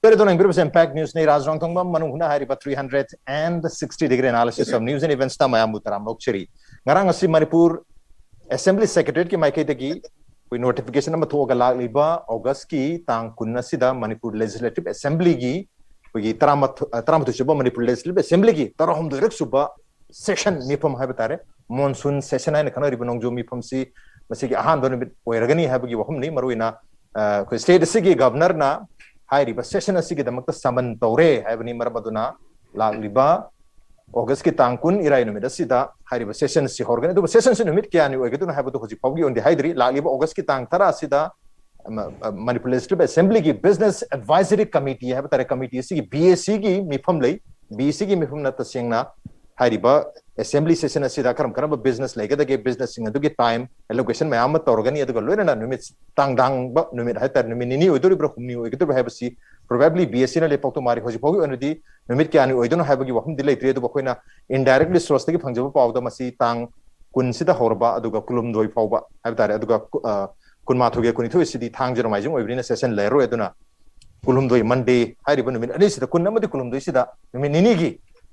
Pero doon ang group sa Impact News ni Raz Rongtong Bam manunghuna hari pa 360-degree analysis of news and events ta mayam butaram lokchiri. Ngarang asi Manipur Assembly Secretariat ki maikay dagi koi notification na mathuoga lagliba August ki tang kunna sida Manipur Legislative Assembly gi koi taramat suba Manipur Legislative Assembly gi tarahum direct suba session mipam hai batare monsoon session ai kana ribonong jo mipam si masigi ahan don oiragani hai bagi wahum ni maruina koi state sigi governor na हाइरिबा session असि के दमक समन तौरे हाइबनी मरबदुना लालिबा अगस्त की तांकुन इराय नुमित असिदा हाइरिबा session सि होरगन दु session सि नुमित क्या नि ओइगदुना हाइबदु होजि पावगी ओंदि हाइद्रि लालिबा अगस्त की तांग तरा असिदा मणिपुर लेजिस्लेटिव असेंबली की बिजनेस एडवाइजरी कमिटी हाइबा तारे कमिटी सि की बीएसी की मिफम लै बीएसी की मिफम न तसेंगना हाइरिबा असेंबली सेशन असिदा करम करम बिजनेस लेगदगे बिजनेस सिंग दुगी टाइम एलोकेशन मयाम तौरगनी अदुगा लोइना नुमित तांगदांग ब नुमित हाइतर नुमित निनी ओइदुरि ब्र हुमनी ओइगदु हाइबसि probably BSC na lepok to mari hoji pogi onadi numit kya ni oidon haiba gi wahum dilai tre do bakoina indirectly source gi phangjabu pawda masi tang kun sida horba aduga kulum doi pawba haiba tare aduga kun ma thoge kuni thoi sidi thang jero maijing oibrina session lero eduna kulum doi monday hairiba numit ani sida kun namadi kulum doi sida numit nini gi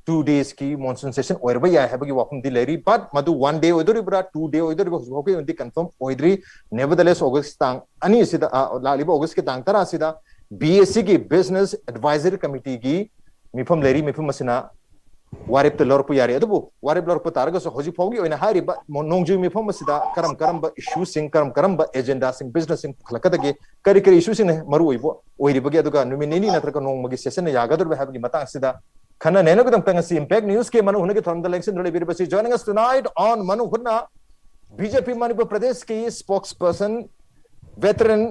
2 days ki monsoon session oirba ya haiba gi wahum dileri but madu 1 day oidori bra 2 day oidori hoji pogi ondi confirm oidri nevertheless august tang ani sida laliba august ki tang tara sida BSC की business advisory committee की मिफम लेरी मिफम मसिना वारिप त लरपु यारे अदबु वारिप लरपु तारगस होजि foggy ओइना हारि ब नोंगजु मिफम मसिदा करम ब issue सिंग करम ब एजेंडा सिंग बिजनेस सिंग खलकदगे करी इशू सिंग मरु ओइबो ओइरिबगे अदुगा नुमिनेनी नत्रक नोंगमगी सेशन यागदर बे हाबगी मतंग सिदा खना नेनो गदम तंगसी इम्पैक्ट न्यूज के मनु हुनके थरम द इलेक्शन रले बिरबसी जॉइनिंग अस टुनाइट ऑन मनु हुन्ना बीजेपी मणिपुर प्रदेश की spokesperson veteran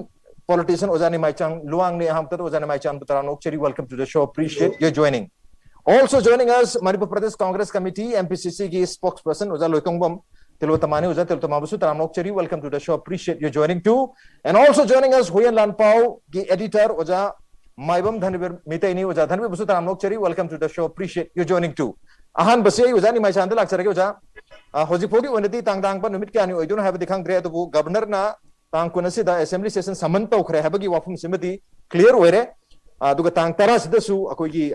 politician Ojani Maichang Luang ne ham tat Ojani Maichang Butaranok Cheri, welcome to the show, appreciate your joining. Also joining us Manipur Pradesh Congress Committee MPCC ki spokesperson Oja Loitongbam Tilotamani Oja Tilotamabusu Taranok Cheri, welcome to the show, appreciate your joining too. And also joining us Huyan Lanpao ki editor Oja Maibam Dhanibir Mitaini Oja Dhanibir Busu Taranok Cheri, welcome to the show, appreciate your joining too. Ahan Basi Ojani Maichang Laksarage Oja Hojipogi Wenadi Tangdang Ban Numit Kani Oidun have the Kangre to Governor na tang kuna sida assembly session saman tau khre habagi wafum simati clear oire aduga tang tara sida su akogi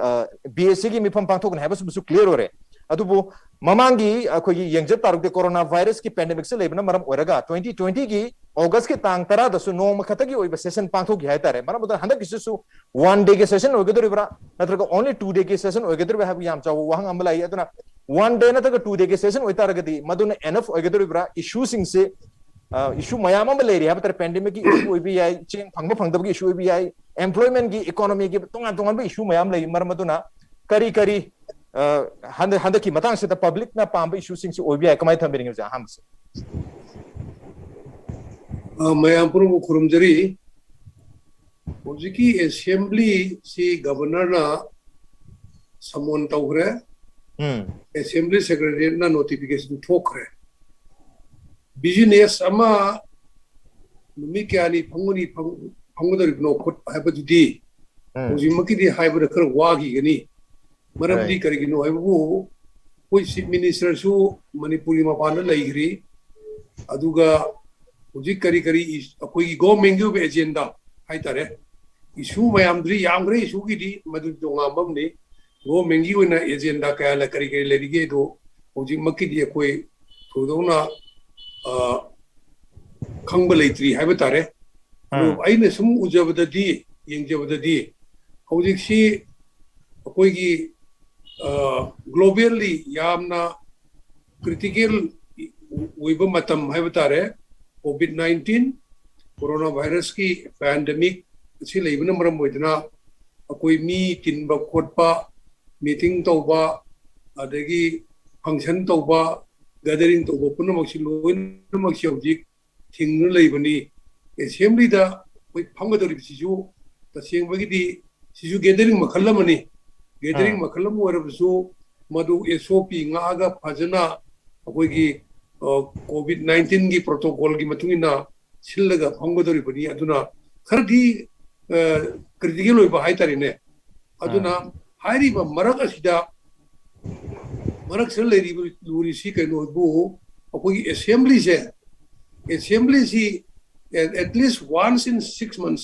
BSC gi mifam pangthok na habasu clear ore adubu mamangi akogi yengjat taruk de corona virus ki pandemic se lebna maram oraga 2020 gi august ki tang tara da su no makhatagi oiba session pangthok gi haitare maram uda handa kisu 1 day ge session oigedori bra natraga only 2 day ge session oigedori ba habi yam chaw wahang amlai aduna 1 day natraga 2 day ge session oitaragadi maduna enough oigedori bra issue sing se issue mayam am leri habar pandemic ki issue oibi ai ching phangba phangdab ki issue oibi ai employment ki economy ki tongan ba issue mayam lei marmaduna kari handa ki matang se the public na pamba issue sing se oibi ai kamai thambering ja hams mayam puru khurumjari hojiki assembly si governor na samon tawre assembly secretary na notification thokre business ama numikyani phangudari no khot habadi hojimaki di haibra khar wagi gani maramdi karigino haibu koi chief minister su manipuri mapana laigri aduga hoji kari akoi government gi agenda haitare issue mayamdri yamgre issue gi di madu dongambam ni government gi na agenda kaya la kari lerige do hojimaki di akoi thodona khangba leitri haiba tare aina sum ujabadadi yengjabadadi hojik si akoi gi globally yamna critical oiba matam haiba tare covid-19 coronavirus ki pandemic si leibna maram oidna akoi mi tinba khotpa meeting tawba adagi function tawba gathering to open maksi loin maksi object thingnu leibani assembly da koi phangadori sisu ta sengbagi di sisu gathering makhallamani gathering makhallam warasu madu SOP nga aga phajana akoi gi covid-19 gi protocol gi matungina sillaga phangadori bani aduna khardi critical oiba haitari ne aduna हायरिबा मरक असिदा मरक से लेरिबा लूरिसी कनो बु अखोगी assembly से at least once in 6 months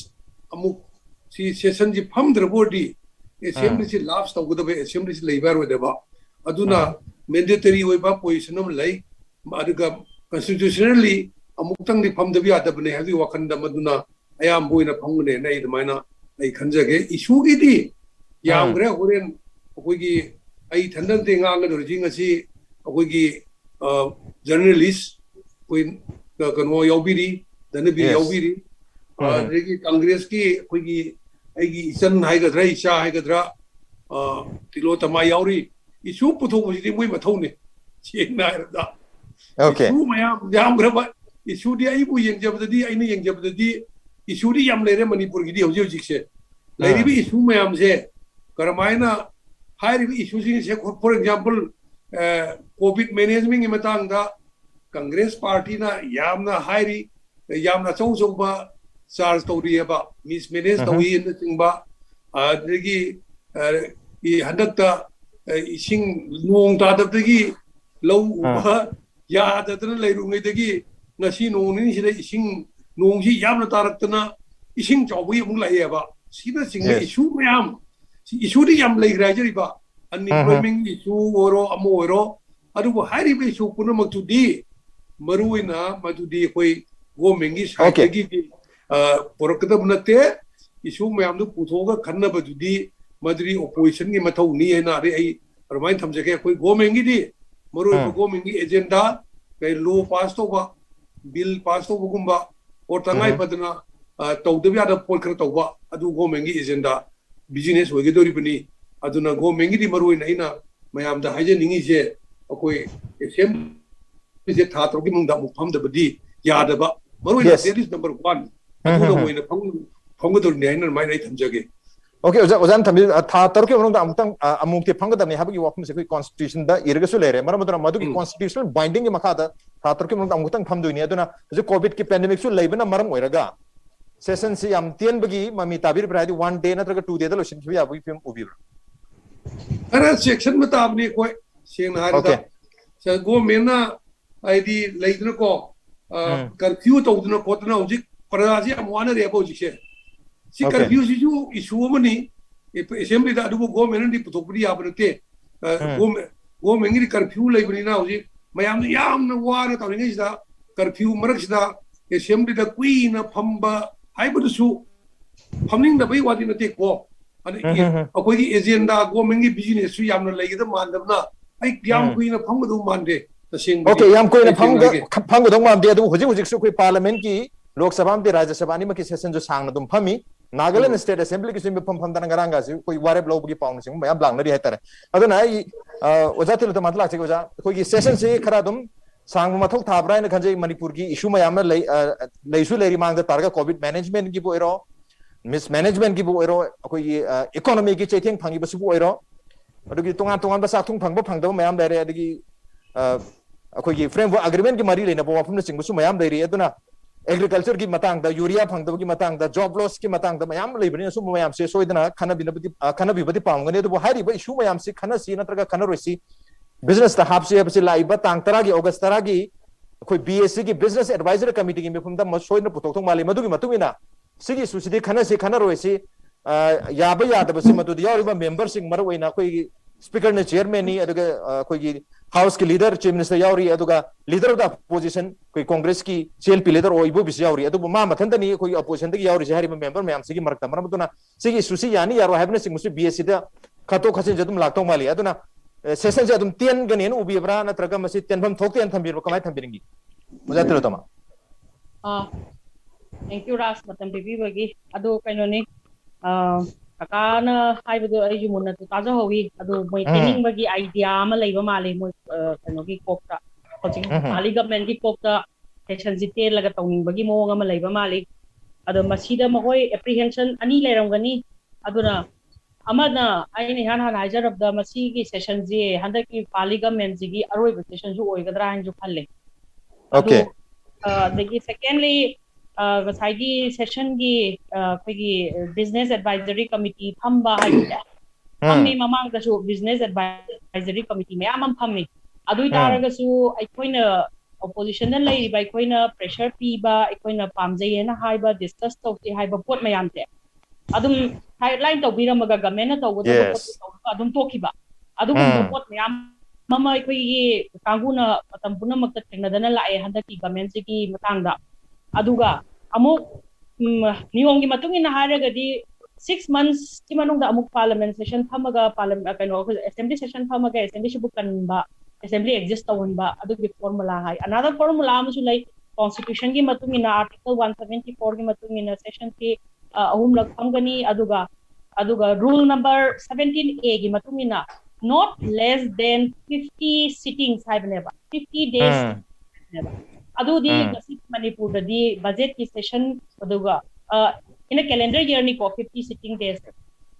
अमुक सी session जी फमद्र बोडी assembly से last तौगदबे assembly से labour वेदबा अदुना mandatory ओइबा position अम लै अदुगा constitutionally अमुक्तंग दि फमदबि आदबने हदि वखंद मदुना अयाम बोइना फंगने नै दमाइना ऐ खंजगे issue गिदि यामग्रे होरेन अखोगी ऐ थंदन ते ngang ग रिजिंग असि अखोगी जर्नलिस्ट कोई कनो यावबिरी दनबि यावबिरी अदगी कांग्रेस की अखोगी ऐगी इसन हाइगद्रा इशा हाइगद्रा तिलो तमा यावरी इशू पुथोबसिदि मोइ मथौने चेंगना रदा Okay. इशू मयाम यामग्रबा इशू दि आइबु यंगजबदि आइना यंगजबदि इशू दि याम लेरे मणिपुर गिदि हौजि हौजिसे लेरिबि इशू मयाम से करमाइना हाइरिबि इशू सिंग से फॉर एग्जांपल कोविड मैनेजमेंट मतंगदा कांग्रेस पार्टी ना यामना हाइरि यामना चौचौबा चार्ज तौरियबा मिस मैनेज तौई इन तिंगबा अदगी इ हदकता इसिंग नोंग तादबदगी लौ उबा याददना लेरुंगैदगी ngasi nongni sida ising nongji yamna tarakna ising chawbi amung laieba sida singa issue mayam si issue di yam lai grajari ba unemployment issue oro amo oro adu hari be issue puna makudi maruina madudi koi go mengi saitagi porakda bunate issue mayam du puthoga khanna badudi madri opposition gi mathau ni ena re ai remind thamjage koi go mengi di marui go mengi agenda kai law pass to ba bill pass to bugumba or tangai padna tawdabya da pol kar tawba adu go mengi agenda business hoge dori bani aduna go mengi di maroi naina mayam da haje ningi je akoi sem je tha to gi mungda mu pham da badi yada ba maroi na that is number 1 adu no hoina phang dor ne haina mai nai thamjage Okay, ozan thambi tha tarke unong da amtang amukte phangda ne habagi wakum se constitution da irgasu lere maramudra madu ki constitutional binding ki makha da tha tarke unong da amutang phamdu ni aduna je covid ki pandemic su leibana maram oiraga session si am tien bagi mami tabir bradi 1 day na traga 2 day da lotion ki abu film ubi ara section mata apni koi seng na da sa go mena id leidna ko curfew to udna ko tna uji paraji amwana re bo ji si curfew si ju issue mani assembly da du go mena di putopri abnate go mengi curfew leibani na uji mayam yam na wara ta ngi da curfew marak da assembly da queen phamba haibu su phamning da bai wadi na te ko ani akoi gi agenda go mengi business su yam na lei da man da na ai yam queen phamba du man de ta sing okay yam queen phanga dong man de du hoji hoji su koi parliament ki lok sabha am de rajya sabha ni ma ki session jo sang na dum phami Nagaland State Assembly ki simbe pham dana garanga si koi ware blow gi paung sing mayam lang na ri haitare aduna ai ojatil to matla chi oja koi gi session se khara dum sang ma thok thabrai na khanje manipur gi issue mayam lei su leri mang da targa covid management gi bo ero mismanagement gi bo ero koi economy gi chetheng phangi ba su bo ero adu gi tongan ba sa thung phang ba phang da mayam dare adu gi koi gi framework agreement gi mari leina bo wafum na sing bu su mayam dare aduna agriculture ki matang da urea phangda ki matang da job loss ki matang da mayam leibani su mayam se soidana khana bibati paungani du hari ba issue mayam se khana si natraga khana roisi business ta hap se lai ba tang tara gi august tara gi koi BSc ki business advisory committee ki mefum da soidna putok thong mali madu gi matungina sigi su sidi khana se khana roisi ya da ba se madu ya ri ba member sing mar oina koi speaker ne chairman ni aduga koi gi house ki leader chief minister yauri aduga leader of the opposition koi congress ki CLP leader oibu bis yauri adu ma mathanda ni koi opposition ki yauri jahari member mayam sigi marakta maramuduna sigi susi yani yaro habne sing musu BSc da khato khasin jadum laktong mali aduna session se adum tien ganen ubi bra na traga masi tenbam thokte an thambir kamai thambiringi mujatilo tama thank you ras matam bibi bagi adu kainoni kakana haibadu ai jumuna tu taja howi adu moi training bagi idea ma leiba male moi kano gi kokta coaching mali government gi kokta session jite laga tawning bagi mo nga ma leiba male adu masida mahoi apprehension ani leramgani aduna amana ai ni han hajar of the masi gi session ji handa ki pali government ji gi aroi session ju oigadra han ju khalle okay the secondly Gasagi session gi business advisory committee phamba haida ꯐꯝꯃꯤ ꯃꯃꯥꯡꯗꯁꯨ business advisory committee ꯃꯌꯥꯝ ꯑꯃ ꯐꯝꯃꯤ ꯑꯗꯨ ꯇꯥꯔꯒꯁꯨ ꯑꯩꯈꯣꯏꯅ ꯑꯣꯄꯣꯖꯤꯁꯟꯗ ꯂꯩꯔꯤꯕ ꯑꯩꯈꯣꯏꯅ ꯄ꯭ꯔꯦꯁꯔ ꯄꯤꯕ ꯑꯩꯈꯣꯏꯅ ꯄꯥꯝꯖꯩꯌꯦꯅ ꯍꯥꯏꯕ ꯗꯤꯁꯀꯁ ꯇꯧꯁꯤ ꯍꯥꯏꯕ ꯄꯣꯠ ꯃꯌꯥꯝꯁꯦ ꯑꯗꯨꯝ ꯍꯥꯏꯂꯥꯏꯟ ꯇꯧꯕꯤꯔꯝꯃꯒ ꯒꯚꯔꯟꯃꯦꯟꯠꯅ ꯇꯧꯒꯗꯕ ꯄꯣꯠꯇꯨ ꯇꯧꯔꯒ ꯑꯗꯨꯝ ꯇꯣꯛꯈꯤꯕ ꯑꯗꯨꯒꯨꯝꯕ ꯄꯣꯠ ꯃꯌꯥꯝ ꯑꯃ ꯑꯩꯈꯣꯏꯒꯤ ꯀꯥꯡꯕꯨꯅ ꯃꯇꯝ ꯄꯨꯝꯅꯃꯛꯇ ꯊꯦꯡꯅꯗꯅ ꯂꯥꯛꯑꯦ ꯍꯟꯗꯛꯀꯤ ꯒꯚꯔꯟꯃꯦꯟꯠꯁꯤꯒꯤ ꯃꯇꯥꯡꯗ ꯑꯗꯨꯒ ꯑꯃꯨꯛ ꯅꯤꯌꯣꯝꯒꯤ ꯃꯇꯨꯡ ꯏꯟꯅ ꯍꯥꯏꯔꯒꯗꯤ 6 monthsꯀꯤ ꯃꯅꯨꯡꯗ ꯑꯃꯨꯛ ꯄꯥर्लियामेंट सेशन फमगा कनो असेंबली सेशन फमगा असेंबली सिबु कनबा असेंबली एग्जिस्ट तवनबा अदुगी फॉर्मूला है अनदर फॉर्मूला अमसु लै कॉन्स्टिट्यूशन की मतुंग इन आर्टिकल 174 की मतुंग इन सेशन की अहुम लग फमगनी अदुगा रूल नंबर 17A की मतुंग इन not less than 50 sittings हाइबनेबा 50 days नेबा अदुदी गसी मणिपुर ददी बजट की session अदुगा in a calendar year ni ko 50 sitting days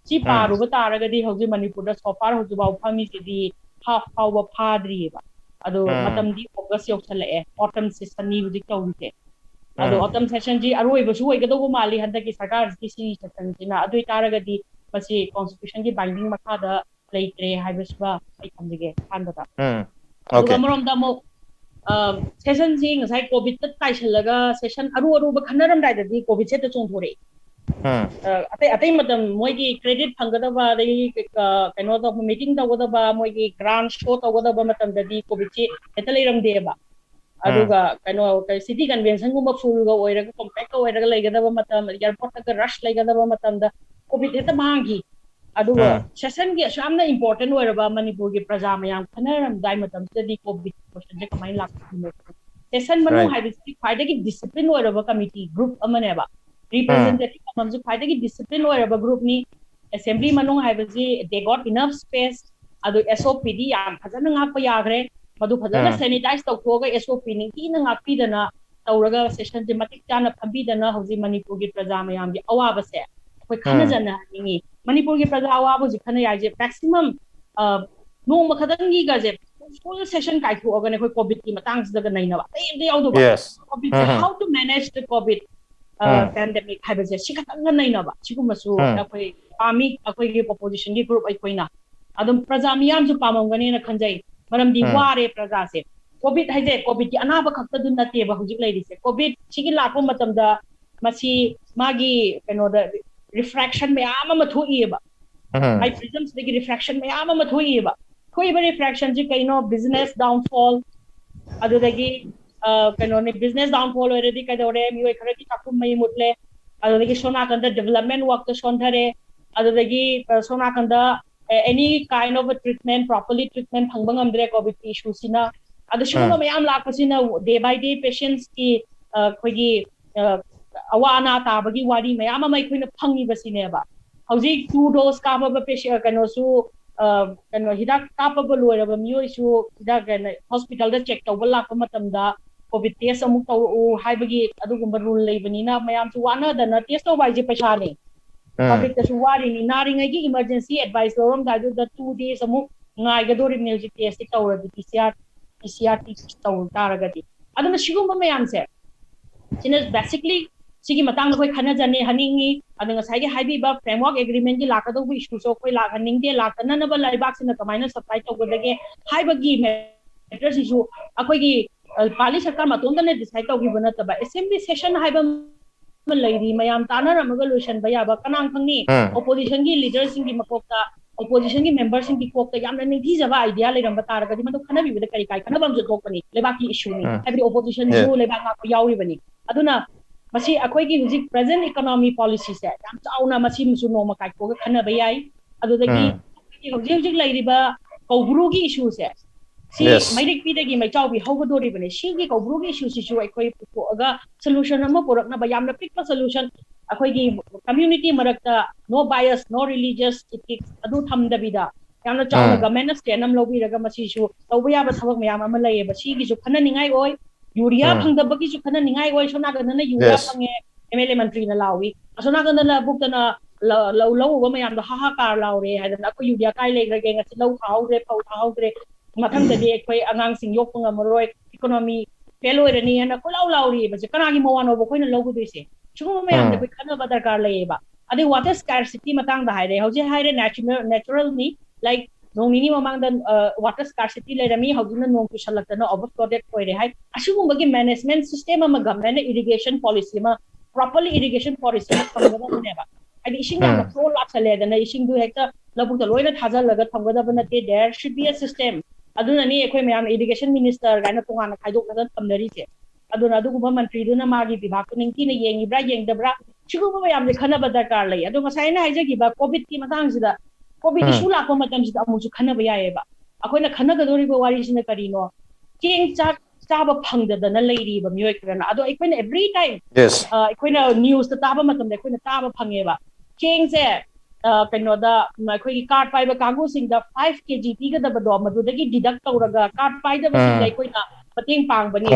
chi paru ba taragadi hoji manipur da so far hoji ba phami di half hour phadri ba ado matam di august yok chale autumn session ni hoji tawite ado autumn session ji aroi ba su oi gado mali handa ki sarkar ki si session jina ado taragadi basi constitution ki binding makha da leitre haibasba ai thamige kanda okay amarom da mo session ji ngai covid ta tai chalaga session aru ba khanaram dai da di covid se ta chong thore अतै मतम मोइगी credit फंगदबा दई कनो the meeting तवदबा मोइगी grant show तवदबा मतम ददी Covid हेता लेरमदेबा अदुगा कनो city convention गुम full ग ओइरगा compact ओइरगा लेगदबा मतम एयरपोर्ट का रश लेगदबा मतम द कोविड हेता मांगी अदुगा सेशन की सामना इंपोर्टेंट ओइरबा मणिपुर की प्रजा मयाम खनरम दाई मतम ददी कोविड क्वेश्चन जे कमाई लाख सेशन मनु हाइबिसि फाइदगी डिसिप्लिन ओइरबा कमिटी ग्रुप अमनेबा representative amamju फाइदगी डिसिप्लिन ओइरबा ग्रुप नि असेंबली मनु हाइबजी दे गॉट इनफ स्पेस अदु एसओपी दी याम फजन ngak pa yagre madu fajana sanitize tawthoga SOP ni ki na ngak pi dana tawraga session je matik chana phambi dana hauji manipur gi praja mayam gi awaba se koi khana jana ni manipur gi praja awaba ji khana yaje maximum no makhadan gi ga je full session kai thu ogane koi covid ki matang daga naina ba they audu ba covid how to manage the covid pandemic हाइबसे सिखतंग नैनबा सिगुमसु अखोय पामी अखोय की opposition की group अखोयना अदम प्रजा मियाम जु पामंगने न खंजै मरमदी वारे प्रजा से Covid हाइजे Covid की अनाब खक्त दु नते बा हुजिक लैदिसे कोविड सिगी लापो मतमदा मसी मागी कनो द रिफ्रैक्शन मयाम म थोइबा आई प्रिजम्स दगी रिफ्रैक्शन मयाम म थोइबा थोइबा रिफ्रैक्शन जी कइनो बिजनेस डाउनफॉल अदुदगी कनो ने बिजनेस डाउनफॉल ओरेडी कदोरे मियो खरे की काकुम मई मुटले अदुदगी सोना कंदा डेवलपमेंट वर्क तो सोनथरे अदुदगी सोना कंदा any kind of treatment properly treatment फंगबंग हमद्रे कोविड की इशू सिना अदु शुगुम मयाम लापसिना डे बाय डे पेशेंट्स की खोगी अवाना ताबगी वारी मयाम मई खोइना फंगी बसिनेबा हौजी 2 डोज काबा पेशेंट कनो सु कनो हिदाक कापब लोरब मियो इशू हिदाक हॉस्पिटल दा चेक तौबा लाप मतमदा कोविड टेस्ट अमुक तौ हाइबगी अदुगुम रूल लेबनीना मयाम सु वाना दना टेस्ट तौ बाइजे पैसा ने पब्लिक तसु वारी नि नारिंgai की इमरजेंसी एडवाइस लोरम दादु द 2 days अमुक ngai ga dori ne ji test tau di PCR tau taragati aduna sigum mayam se sina basically sigi matang koi khana jane haningi adunga sai ge haibi ba framework agreement gi lakado bu issue so koi la haning de la tanana ba lai bak sina kamaina supply tau godage haibagi matters issue akoi gi पाली सरकार मतोंदा ने decide तौगिबो नतबा assembly session हाइबा लैरी मयाम तानारमगा लोशन बयाबा कनांग खंगनी ओपोजिशन की लीडर्स सिंग की मकोकता ओपोजिशन की मेंबर्स सिंग की कोकता यामना निथि जबा आइडिया लेरंबा तारगदि मतो खनाबिबदा करी काय खनाबम जो तोकनी लेबाकी इशू नि हाइबि ओपोजिशन जो लेबाक मा यावि बनी अदुना मसी अखोय की हुजिक प्रेजेंट इकोनॉमी पॉलिसी से याम चाउना मसी मुसु नोमा काय को खनाबा याई अदुदगी हुजिक हुजिक लैरिबा कौब्रू की इशू से सी मैरिक पीदगी मैचाउबी हौगदोरि बने सिगी कौब्रूगी इशू सिसु अखोय पुथोगा सॉल्यूशन अमा पुरकना बा यामना पिकपा सॉल्यूशन अखोय की कम्युनिटी मरकता नो बायस नो रिलीजियस इथिक्स अदु थमदबिदा यामना चाउना गवर्नमेंट स्टैंड अम लौबिरगा मसिसु तौबया बा थबक मयाम अमा लैये बा सिगी सु खना निंगाई ओय यूरिया फंगदबगी सु खना निंगाई ओय सोना गनना यूरिया फंगे एमएलए मंत्री ना लावी असोना गनना बुकतना लौ बा मयाम दा हाहाकार लावरे हादना अखोय यूरिया काय लेग्रगे ngasi लौ थाहौरे फौ थाहौरे मथंददी अखोय आंगांग सिंग योक ngमरोय इकोनॉमी फेल ओइरनी हना कोलाउ लाउरी बजे कनागी मवानो बो खोइना लौगुदुइसे सुगुम मयाम दे खोइ खना दरकार लैबा adai water scarcity matang da haire hoje haire natural ni like nong nini mamang dan water scarcity le rami hojuna nong kushalakta na overflowed koire hai ashugo bagi management system ma government irrigation policy ma properly irrigation policy ma thangada ne ba adi ising ya flow lap sale da na ising du hekta labuk da loina thajal laga thangada ba na te there should be a system aduna ni ekoi mayam irrigation minister gaina tongana khaidok na tamnari se aduna adu guma mantri duna magi bibhag ko ningti na yengi bra yeng dabra chigu ba mayam le khana ba dakar lai adu masai na haije gi ba covid ki matang sida COVID issue la ko matam sida amu chu khana ba yae ba akoina khana ga dori ba wari sina karino king chak chaba phangda da na leiri ba myoy kana ado akoina every time yes akoina news ta taba matam de akoina taba phange ba king se kaino da akhoi card pai ba kangu sing da 5 kg pi ga da ba do madu da gi deduct tauraga card pai da ba sing akoina pating pang bani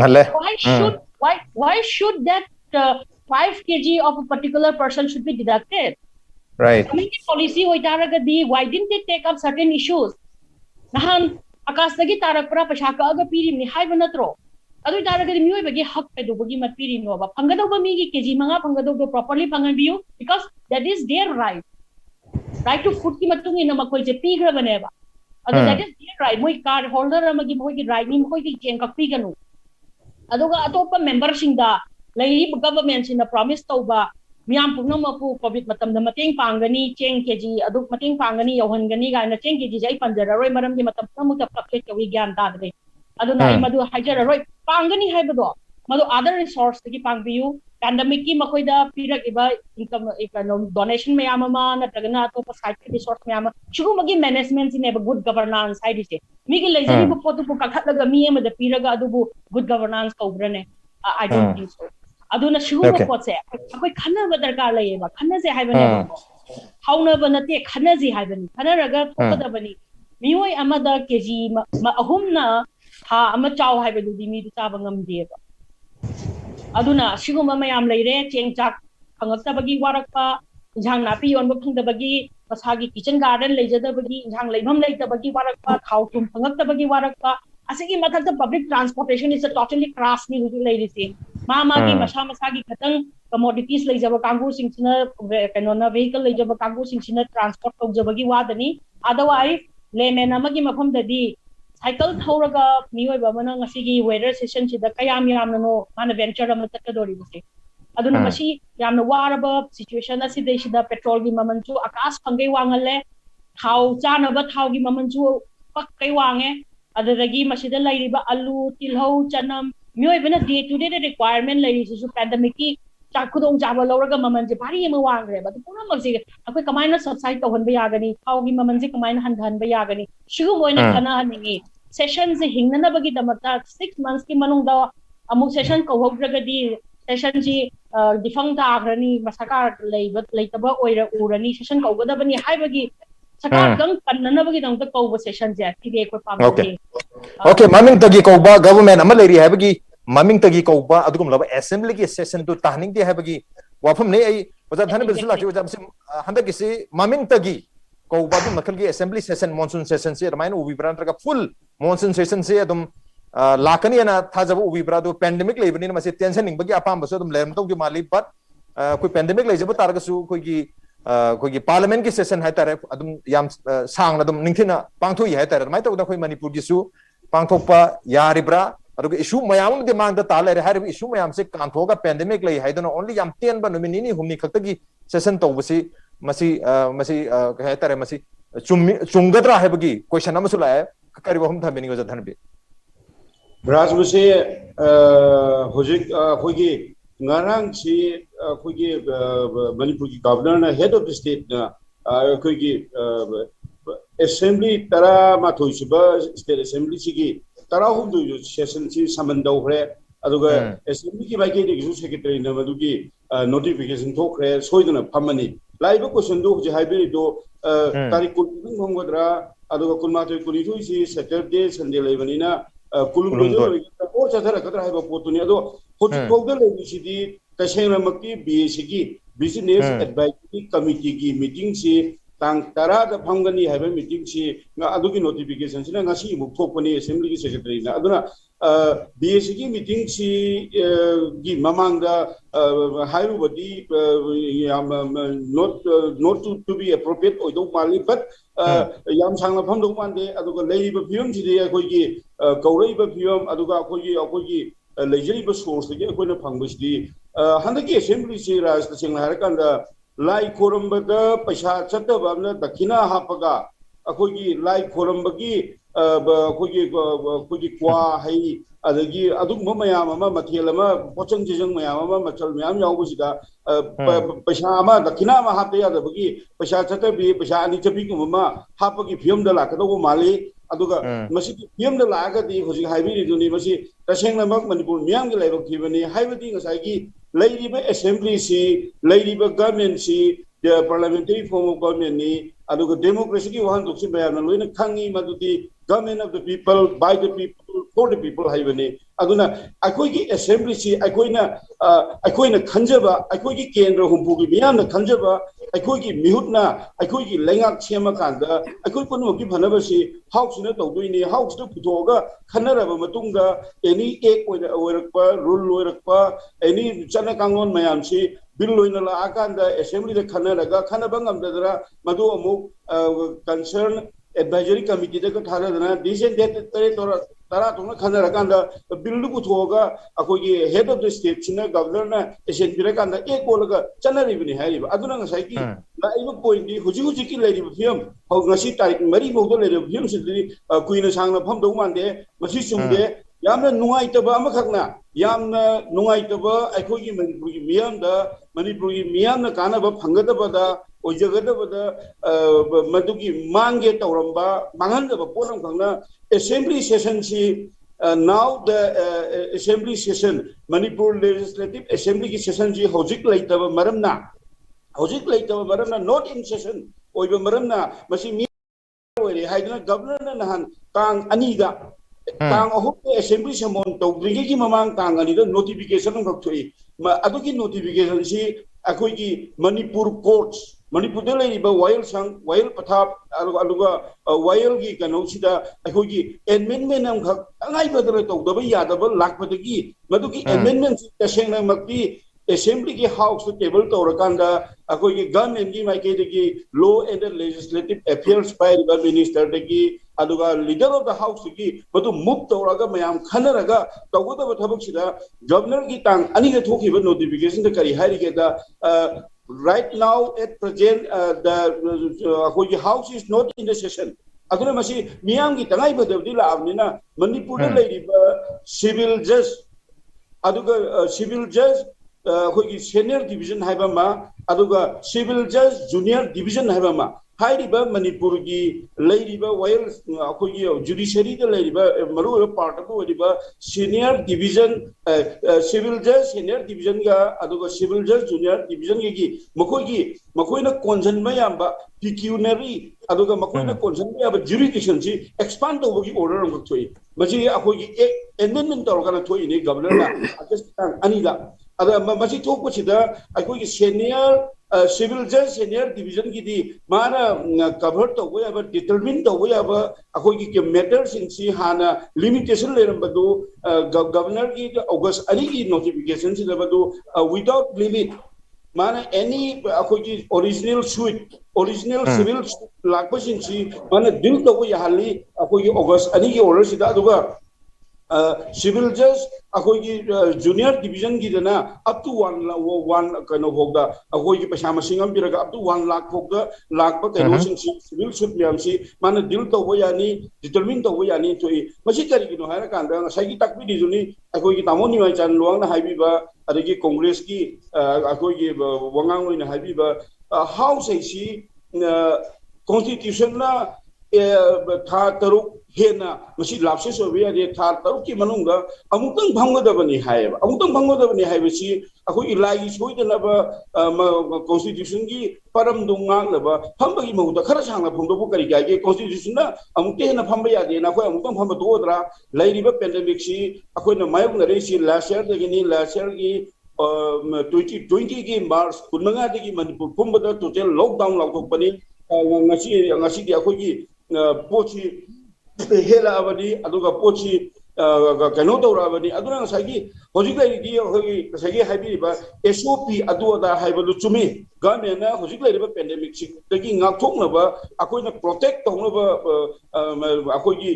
why should that 5 kg of a particular person should be deducted right community policy hoy taragadi why didn't they take up certain issues nahan akas dagi tarak pra pasha ka aga piri ni hai banatro adu taragadi mioi bagi hak pe do bagi mat piri no ba phangado ba mi gi kg manga phangado do properly phangan biu because that is their right to food ki matung ina makoi je pigra bane ba adu that is their right moi card holder amagi moi gi right ni moi gi chen ka pi ganu adu ga atopa member sing da lai government sina promise to ba miyam pugna mapu covid matam na mating pangani cheng kg adu mating pangani yohangani ga na cheng kg jai panjara roi maram gi matam na muta pakke kawi gyan ta de adu na madu hajara roi pangani hai bado madu other resource gi pangbiu pandemic ki makoi da pirak iba income economic donation me amama na tagana to pa site resource me ama churu magi management in a good governance side ise mi gi lejani bu potu pu kakhat laga mi ama da piraga adu bu good governance ko brane I don't think so aduna shugo pot se akoi khana ba darkar lai ba khana se hai bane hauna ba nate khana ji hai bane khana raga thokada bani mioi amada kg ma ahum na ha ama chaw hai ba du di mi du cha ba ngam de ba aduna shugo ma mayam leire cheng chak khangakta bagi warakpa jang na pi yon ba phangda bagi pasagi kitchen garden leijada bagi jang leibam leita bagi warakpa khau tum phangakta bagi warakpa asigi mathak the public transportation is a totally crass ni hu leiri se ma gi masa gi khatang commodities leijaba kangu sing sina kaino na vehicle leijaba kangu sing sina transport tawjaba gi wadani otherwise layman amagi mafam dadi cycle thoraga mioi ba mana ngasigi weather session sida kayam yamna no mana venture am takadori buse aduna masi yamna waraba situation asida sida petrol gi maman chu akas phangai wangalle thau chana ba thau gi maman chu pak kai wange adadagi masida lairiba alu tilhau chanam mioi bana day to day requirement lairi su pandemic ki chakudong jaba loraga maman je bari ma wangre ba pura mag je akoi kamaina subside to hon ba yagani thau gi maman je kamaina han ba yagani shugo moina khana haningi session je hingna na bagi damata 6 months ki manung da amuk session ko hogragadi session ji difang ta agrani masaka leitaba oira urani session ko godabani haibagi sakar gang kannana bagi dang ta ko session je ti de ko pam okay maming tagi ko ba government ama leri haibagi maming tagi ko ba adugum laba assembly ki session tu tahning di haibagi wafam ne ai wajab thane bisul la ki wajab sim handa ki si maming tagi ko ba du makal ki assembly session monsoon session se ramain ubi brand ka full monsoon session se adum lakani na thajab ubi bradu pandemic leibani na mase tension ning bagi apam baso adum lem to ki mali but koi pandemic leijab targa su koi ki parliament ki session hai tare adum yam sang adum ningthina pangtho yi hai tare mai to da koi manipur gi su pangthokpa yaribra aduga issue mayam de mang da tale re har issue mayam se kanthoga pandemic lei hai dona only yam ten ba nomini ni humni khaktagi session to basi masi hai tare masi chunggadra hai bagi question amasu la kari bahum tha beni ga dhanbe braj buse hojik khogi ngarang si khogi manipur ki governor na head of the state na khogi assembly tara ma thoisiba state assembly sigi tara hundu session si samandau hre aduga assembly ki baike de secretary na madugi notification thokre soiduna phamani laiba question do je haibiri do tarik kun homgodra aduga kunma to kunithu si saturday sunday laibanina kulum do or chadara kadra haiba potuni ado hoti kogda lebi kasena makki BAC ki business advisory committee ki meeting si tang tara da phangani haiba meeting si nga adugi notification sina ngasi muk thokpani assembly ki secretary na aduna BAC ki meeting si gi mamang da hairu badi not to be appropriate oidok mali but yam sangna phamdok mande aduga leiba phiyam si de akoi gi kaurei ba phiyam aduga akoi gi leijeri ba source de akoi na phangba si handaki assembly si raj da singla harakan da lai korambada paisa chataba amna dakina hapaga akhogi lai korambagi akhogi kwa hai adagi adugma mayam ama mathel ama pochang jejang mayam ama machal mayam yaubusida paisa ama dakina ma hapte yadabagi paisa chatabi paisa ani chabi kuma hapagi phiyam da lakado mali aduga masi phiyam da lagadi hoji haibi duni masi tasengna mak manipur miyam gi laibak thibani haibadi ngasai gi Lady Assembly si, Lady Government si, the parliamentary form of government ni, aduga democracy ki wahan duksi bayan loina khangi madudi government of the people, by the people, for the people haibani. Aduna akoi ki assembly si akoi na khanjaba, akoi ki kendra humpu ki miyam na khanjaba, akoi ki mihut na, akoi ki lengak chema kanda, akoi panu ki bhanaba si house na tawdoi ni house na putoga khanaraba matunga any ek oirakpa rule oirakpa any chana kangon mayam si bill loina la akanda assembly de khanaraga khanabangam dadra madu amuk concern advisory committee de ka thara dana decent date tara tona khanaraganda bill du putoga akoi head of the state china governor na assembly kanda ek olaga chanari bini hariba aduna ngasai ki la ibu point di huji ki lady film ho ngasi tarik mari mo do lady film sidri kuina sangna pham do mande masi chungde yamna nungai taba amakhakna yamna nungai taba akoi ki manipur gi miyam na kana ba phangadaba da ojagadaba da madugi mange tawramba mangandaba poram khangna assembly session si now the assembly session Manipur legislative assembly ki session ji hojik laitaba maramna not in session oiba maramna masi mi oire haidna governor na nahan tang aniga tang ahuk assembly samon tawdringi ki mamang tang anida notification ng thoi adugi notification si akoi ki Manipur courts Manipur de laiba Wail Pathap aluga Wail gi kano sida akoi ki amendment am khak angai badra tawdaba yadaba lakpadagi madugi amendment tasengna makti assembly ki house table tawrakanda akoi ki government gi maike de law and legislative affairs by the minister de aduga leader of the house ki madu move tawraga mayam khanaraga tawgoda thabak sida governor ki tang ani ge thokiba notification de kari hari ge da right now at present the house is not in the session aduna masi miyam gi tangai badabdi la amnina Manipur de laiba civil judge aduga civil judge senior division haiba ma aduga civil judge junior division haiba ma hairiba Manipur gi lairiba while judiciary de lairiba maru part of wadiba senior division civil judge senior division ga aduga civil judge junior division gi makoina konjan mayamba pecuniary aduga makoina konjan mayamba jurisdiction si expand over gi order ng thoi maji akogi amendment torgana thoi ni governor na anida ada masi thok sida akogi senior civil judge senior division ki di mana cover to we have determine to we have akogi ke matters in si hana limitation le badu governor ki August ani ki notification si badu without limit mana any akogi original civil lakpasin si mana dil to we hali akogi August ani ki order si da duga civil judge akogi junior division gi dana up to one kind of hogda akogi pasama singam biraga up to 1 lakh hogda lakh pa kaino sing civil suit liam si mana dil to yani determine to yani to masi kari gi no hara kanda sai gi takbi di juni akogi tamoni mai chan luang na haibi ba adagi congress ki akogi wangang oi na haibi ba house ai si constitution na tha taruk hena masi lapse so we ade tha taruk ki manunga amutang bhangodabani haiba si akoi ilai soidana ba constitution gi param dungang laba phambagi mahuda khara sangla phongdo bu kari ga constitution na amute na phamba ya de na khoi amutang phamba dodra lairiba pandemic si akoi na mayung na re si last year gi 2020 ki March kunanga de ki Manipur pumbada total lockdown laukpani ngasi di akhoi pochi hela abadi aduga pochi kano tawra abadi aduna ngasagi hojik lai di akhoi ngasagi haibi ba SOP adu ada haibalu chumi government na hojik lai ba pandemic sik tagi ngak thokna ba akhoi na protect tawna ba akhoi gi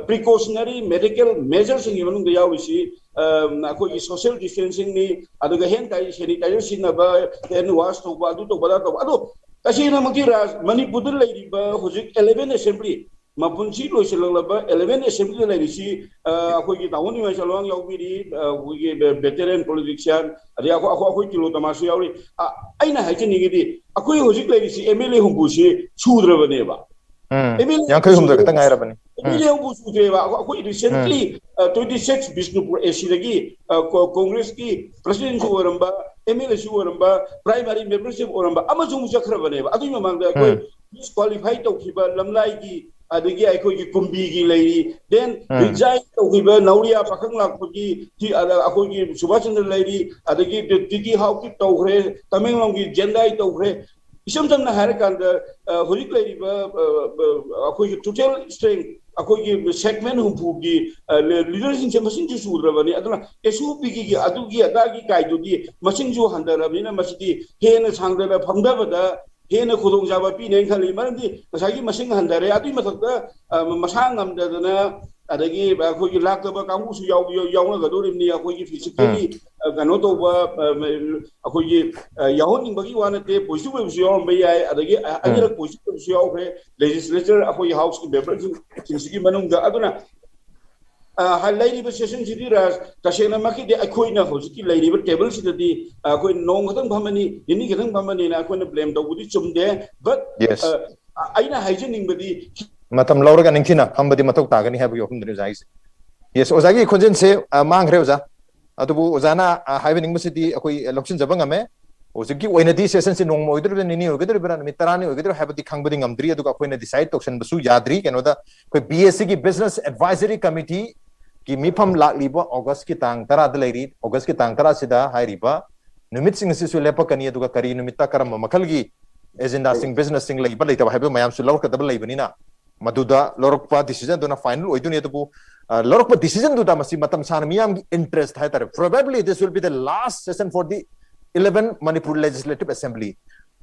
precautionary medical measures ngi manung da yawisi akhoi social distancing ni aduga hand sanitizer sinna ba hand wash to ba adu to ba adu kasi na magtira Manipur lai di ba hojik 11 assembly mapunsi lo silalaba 11 assembly lai si akhoi gi tawon ni salong yawi di akhoi veteran politician adi akhoi kilo tamasu yawi aina haje ni gi akhoi hojik lai si MLA humbu si chudra bane ba yang kai humda ka tangai rabani MLA humbu chudre ba akhoi recently 26 Bishnupur AC lagi Congress ki president su oramba MLA su oramba primary membership oramba amajung mujakra bane ba adu mamangda akhoi disqualify tawkiba lamlai gi adigi akhoi gi kumbi gi leiri then resign tawkiba nauria pakhang lakpagi ti akhoi gi subhachandra leiri adigi tigi how ki tawkhre tamenglong gi jendai tawkhre isam samna hare kan holik leiri ba akhoi gi total strength akhoi gi segment humpu gi leadership se masin ju sudra bani aduna SOP gi adugi adagi kaidu di masin ju handara bina masidi hena sangda phamda bada hena khudong jaba pi nen khali marandi masagi masing handare adu mathakta masang amdana adagi akhoi gi lakaba kamu su yaw ga dorim ni akhoi gi physically gano to ba akhoi gi yahon bagi wana te poisu be su yaw be ai adagi anira poisu su yaw be legislature akhoi house ki member sigi manung ga aduna halai ba session sidi ras tasena maki de akhoi na hojiki lairi ba table sidi akhoi nong gatang phamani ini gatang phamani na akhoi na blame do budi chumde but aina hygienic badi matam lauraga ningthina hambadi matok tagani habu yokum dinu jais yes ozagi khonjen se mangre oza adubu ozana haibening musidi akhoi loksin jabang ame ozigi oina di session se nong moidur ni ni ogedur bran mitarani ogedur habadi khangbadi ngamdri aduga akhoi na decide toksen basu yadri kenoda akhoi BSc ki business advisory committee ki mifam lakliba August ki tang tara dalairi August ki tang tara sida hairiba numit sing sisu lepakani aduga kari numita karam makalgi agenda sing business sing laiba leita haibe mayam su lawka dabal laibani na maduda lorokpa decision dona final oiduni adubu lorokpa decision duda masi matam san miyam interest hai tar probably this will be the last session for the 11 Manipur Legislative Assembly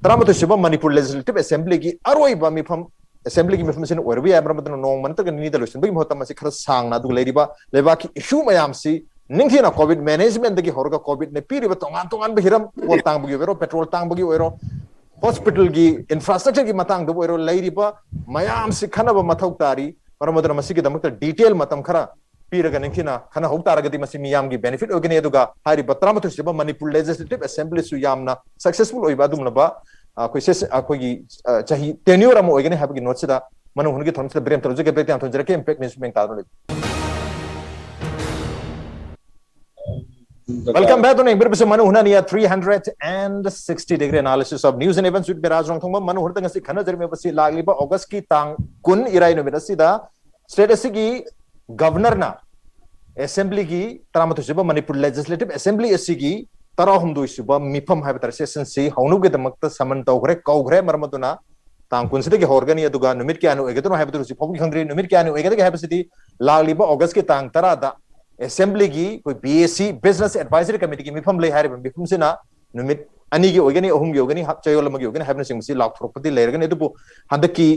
taramoto shiba Manipur Legislative Assembly ki aroiba mifam assembly ki mifam sin orbi abramatan nong mantak ni dalusin bagi mohtam masi khara sang na du leiriba leba ki issue mayam si ningthina covid management dagi horga covid ne piriba tongan bihiram pol tang bagi wero petrol tang bagi wero hospital gi infrastructure gi matang do wero leiriba mayam si khana ba mathau tari paramadana masi ki damakta detail matam khara piraga ningthina khana hok taragadi masi miyam gi benefit ogene aduga hari batramato siba Manipur Legislative Assembly su yamna successful oiba dumna ba akhoi ses akhoi gi chahi tenure am ogene habgi notsida manu hungi thonsa brem taruje ke betam thonjara ke impact news meng tarole welcome back to Neng Birbisa Manu Hunania 360-degree analysis of news and events with Biraj Rongthongma Manu Hurtang si khana jarme basi lagliba August ki tang kun irai no bedasida state gi governor na assembly gi taramathu siba Manipur Legislative Assembly SCG tarahum do siba mifam haibatar session si haunu ge damakta saman tawgre kawgre marmaduna tang kun sida gi horgani aduga numit ki anu egedu haibatar si phogi khangri numit ki anu egeda ge haibasidi lagliba August ki tang tarada assembly gi koi BSc business advisory committee ki mifam lei harib mifam sina numit ani gi ogani ohum gi ogani hap chayol ma gi ogani habna sing si lak thropati leirgani edu handaki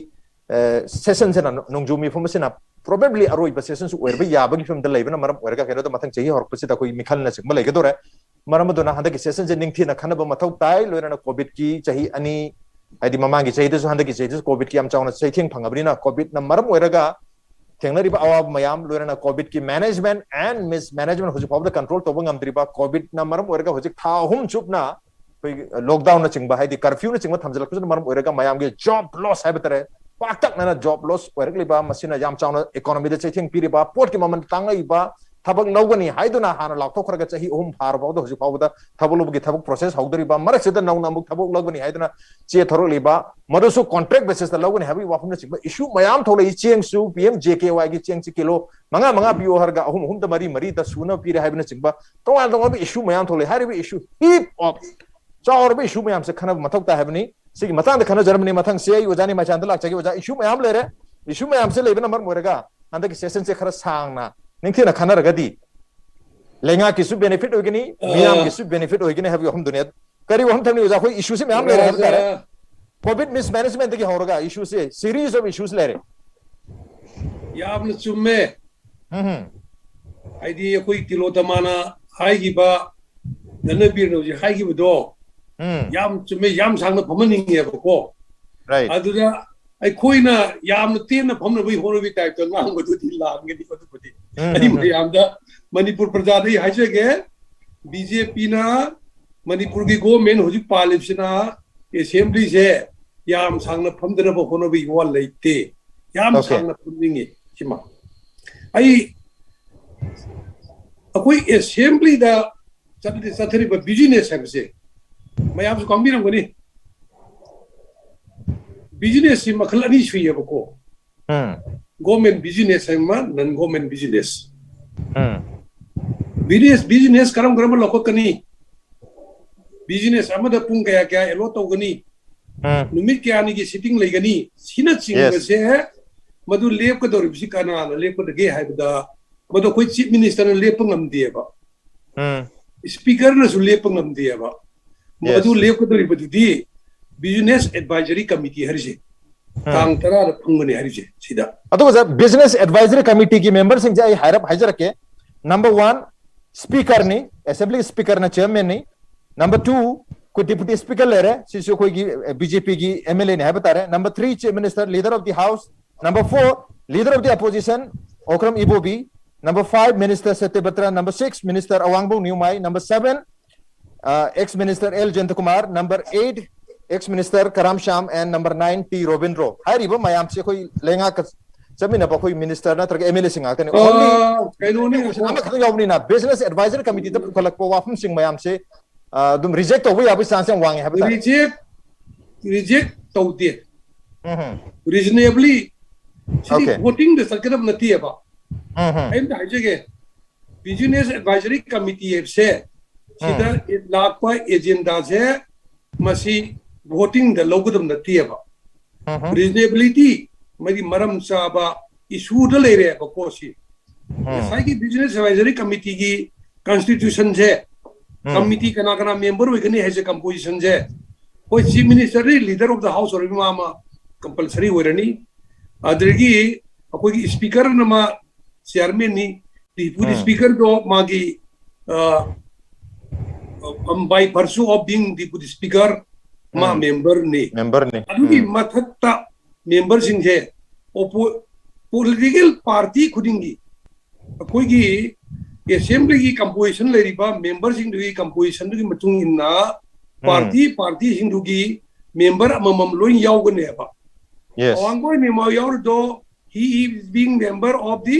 session sena nongju mifam sina probably aroi ba session su werba yaba gi film da leibana maram werga kero da mathang chahi horpasi da koi mikhal na sigma leige dore maram do na handaki session je ningthi na khana ba mathau tai loirana covid ki chahi ani adi mamangi chahi da su handaki chahi covid ki am chauna chahi thing phangabri na covid na maram werga thengnariba awab mayam loirana covid ki management and mismanagement hoji pawda control to bangam driba covid na maram werga hoji tha hum chupna lockdown na chingba haidi curfew na chingba thamjal ku maram werga mayam ge job loss haibatre paktak na job loss wergli ba masina yam chauna economy de chaithing piriba port ki maman tangai ba thabak lawgani haiduna hana lakto khraga chahi hum phar ba hoji pawda thabulu gi thabak process hawdari ba marak seda nauna muk thabak lawgani haiduna che thoroli ba madusu contract basis da lawgani habi wafum na chingba issue mayam tholai cheng su pm jky gi cheng chi kilo manga bio harga hum da mari da suna pire habi na chingba tongal bi issue mayam tholai hari bi issue heap of chaur bi issue mayam se khana mathok ta habni sigi matang da khana Germany matang se ujani ma chandala chagi uja issue mayam lere issue mayam se leben number morega anda ki session se khara sangna ningthi na khana ragadi lenga ki su benefit ogini miyam ki su benefit ogini have hum dunia kari hum thamni uja khoi issue se mayam lere have COVID mismanagement ki horaga issue se series of issues lere yam na chumme aidi koi tilo tamana hai gi ba nana bir no ji hai gi do yam chumme yam sang na phamaning ye ko right aduda ai khoina yam na ten na phamna bai horo bi type to ngang du ti lang ge di ko du ti ai mayam da manipur praja dai hai je ge BJP na manipur gi government hoji palipsina assembly je yam sang na phamdana ba hono bi wal leite yam sang na phamning chima ai akoi assembly da chathari ba business habse mayam su kambiram gani business si makhal ani shui ba ko government business ma non government business business karam lokot kani business amada pung kaya kaya elo to gani numit kya ni gi sitting lai gani sina ching se madu lep ka dor bisi kana lep ka ge hai da madu koi chief minister lep ngam die ba speaker na su lep ngam die ba madu lep ka dor bidi di business advisory committee harje tang tara phungani harje sida ado za business advisory committee ki members sing jai hire up hajar ke number 1 speaker ni assembly speaker na chairman ni number 2 ko deputy speaker le rahe sisu koi ki BJP ki MLA ne hai bata rahe number 3 chief minister leader of the house number 4 leader of the opposition Okram Ibobi number 5 minister Satya Batra number 6 minister Awangbu Niumai number 7 ex minister L Jantakumar number 8 ex minister Karam Sham and number 9 T Robindro hari ba mayam se koi lenga ka samina ba koi minister na targa MLA singa tane only kaino ni nama khang yawni na business advisory committee da khalak po wafum sing mayam se dum reject over ya bi chance wang hai ba reject tawde reasonably voting the circuit of nati ba and I jege business advisory committee se sida lakpa agenda se masi voting the logodam nati ba reasonability mari maram saba issue da le re ba ko si sai ki business advisory committee ki constitution se committee kana kana member we gani has a composition je koi chief minister leader of the house or mama compulsory werani adragi akoi speaker nama chairman ni deputy speaker do magi by virtue of being deputy speaker ma member ni adugi mathatta member sing je political party khudingi akoi gi assembly ki composition le riba members in the composition ki matung inna party sing gi member amam loin yaw gane ba yes awangbo ni ma yaw do he is being member of the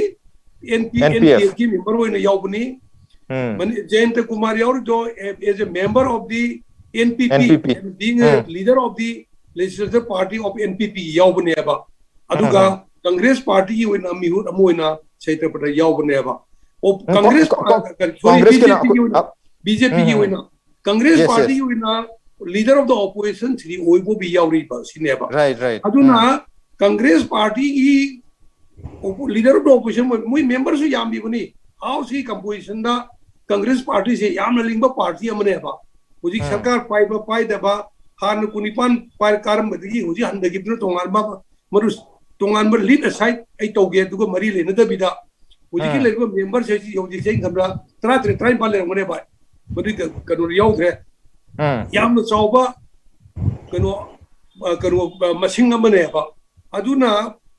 NPF ki member hoina yaw bani man Jayant Kumar yaw do as a member of the NPP and being a leader of the legislative party of NPP yaw bani ba aduga Congress party ki hoina mihut amoina chaitra pata yaw bani ba Congress BJP ki wina Congress party ki wina leader of the opposition Sri Oibo bi yauri ba sineba right aduna Congress party ki leader of the opposition mui members su yam bi bani house ki composition da Congress party se yam lingba party amne ba huji sarkar pai da ba han kunipan pai karam badigi huji handagi bna tongal ba maru tongal ba lead aside ai toge duga mari le na da bida Ujiki lego member se yoji se ngamra try bale ngone ba bodi kanu yaw the yam no chawba kanu masing amane ba aduna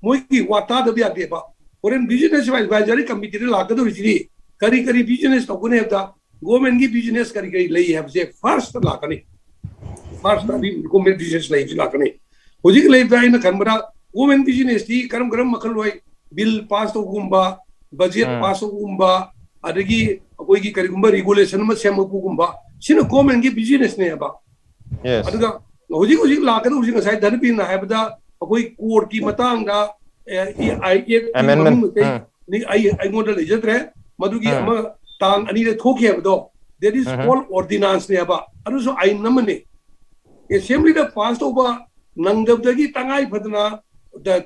moiki wata da biya de ba foreign business advisory committee la ga do ri kari business to gune da government ki business kari lei have se first la kani first abi government business lei la kani ujiki lei da ina kanbara government business ti karam makhal wai bill pass to gumba budget pass gumba adagi akoi ki karigumba regulation ma semapu gumba sina government ki business ne ba yes aduga hoji la ka hoji sai dhan pin na habda akoi court ki matang da amendment ni ai ngodal ejatre madugi ama tang ani le thokhe habdo that is called ordinance ne ba adu so ain namne assembly da pass to ba nangdabdagi tangai phadna da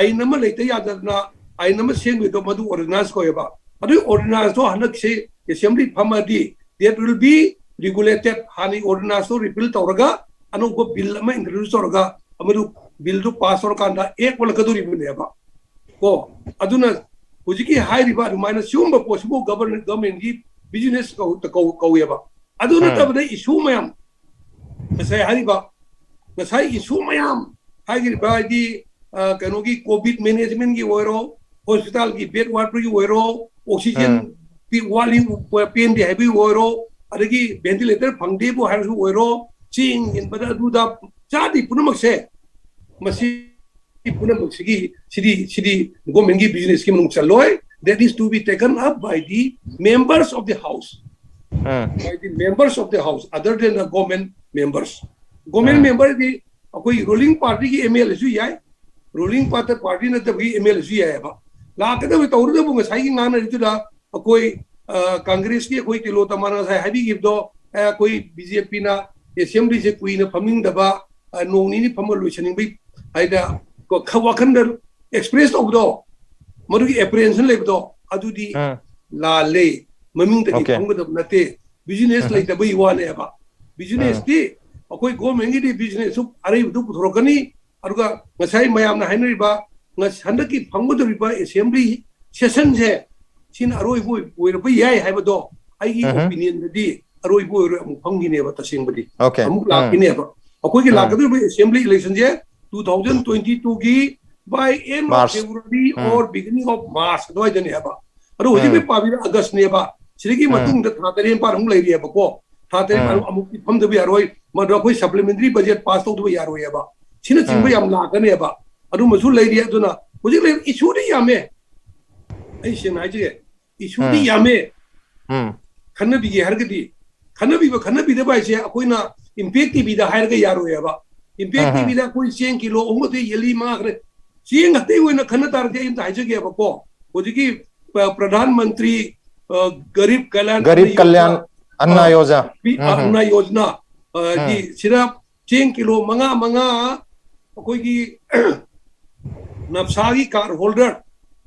ainama leite yadna ainama sengwe to madu ordinance ko yaba adu ordinance to hanak se assembly phamadi that will be regulated hani ordinance to repeal tawraga anu go bill ma introduce tawraga amadu bill to pass or kanda ek wala kaduri bune ba ko aduna hujiki high riba minus sumba possible government gi business ko yaba aduna tabda issue mayam sai hariba sai issue mayam hagi riba di kanogi covid management gi wero hospital gi bed water gi wero oxygen pi wali pen di heavy wero adagi ventilator phangde bo har wero ching in bada duda jadi punamak se masi punamak sigi sidi government gi business ki manung chaloy that is to be taken up by the members of the house by the members of the house other than the government members member di akoi ruling party ki ML su yai ruling party na tabi ML su yai ba la ka da tawru da bunga sai ngana ritu da akoi congress ki akoi tilo tamana sai habi give do akoi BJP na assembly je kui na phaming da ba nong ni phamal luisaning bi aida ko khawakan da express of do madu ki apprehension le do adu di la le maming da ki phang da nate business like da bai wane ba business ti akoi government gi business su arai du puthorokani aruga ngasai mayam na hainari ba ngas handaki phangudori ba assembly session je sin aroi boy oira ba yai haiba do ai gi opinion da di aroi boy amu phangi ne ba tasing ba di amu la kine ba akoi gi la ka du assembly election je 2022 gi by end of February or beginning of March do ai jane ba aru hoji be pa bi August ne ba sirigi matung da thadaren par hum lai ri ba ko thadaren amu pham da bi aroi ma do koi supplementary budget pass to do yaroi ba sina chingba yam la ka ne ba adu masu lai ri aduna hoji le issue di yame ai sin ai je issue di yame khanna bi ge har gadi khanna bi da ba je akoi na impact bi da har ga yaroi ba impact bi da koi 100 kilo ongo te yeli ma gre ching hate hoina khanna tar je in ta je ge ba ko hoji ki pradhan mantri garib kalyan anna yojana di sira 10 kilo manga koi ki napsagi card holder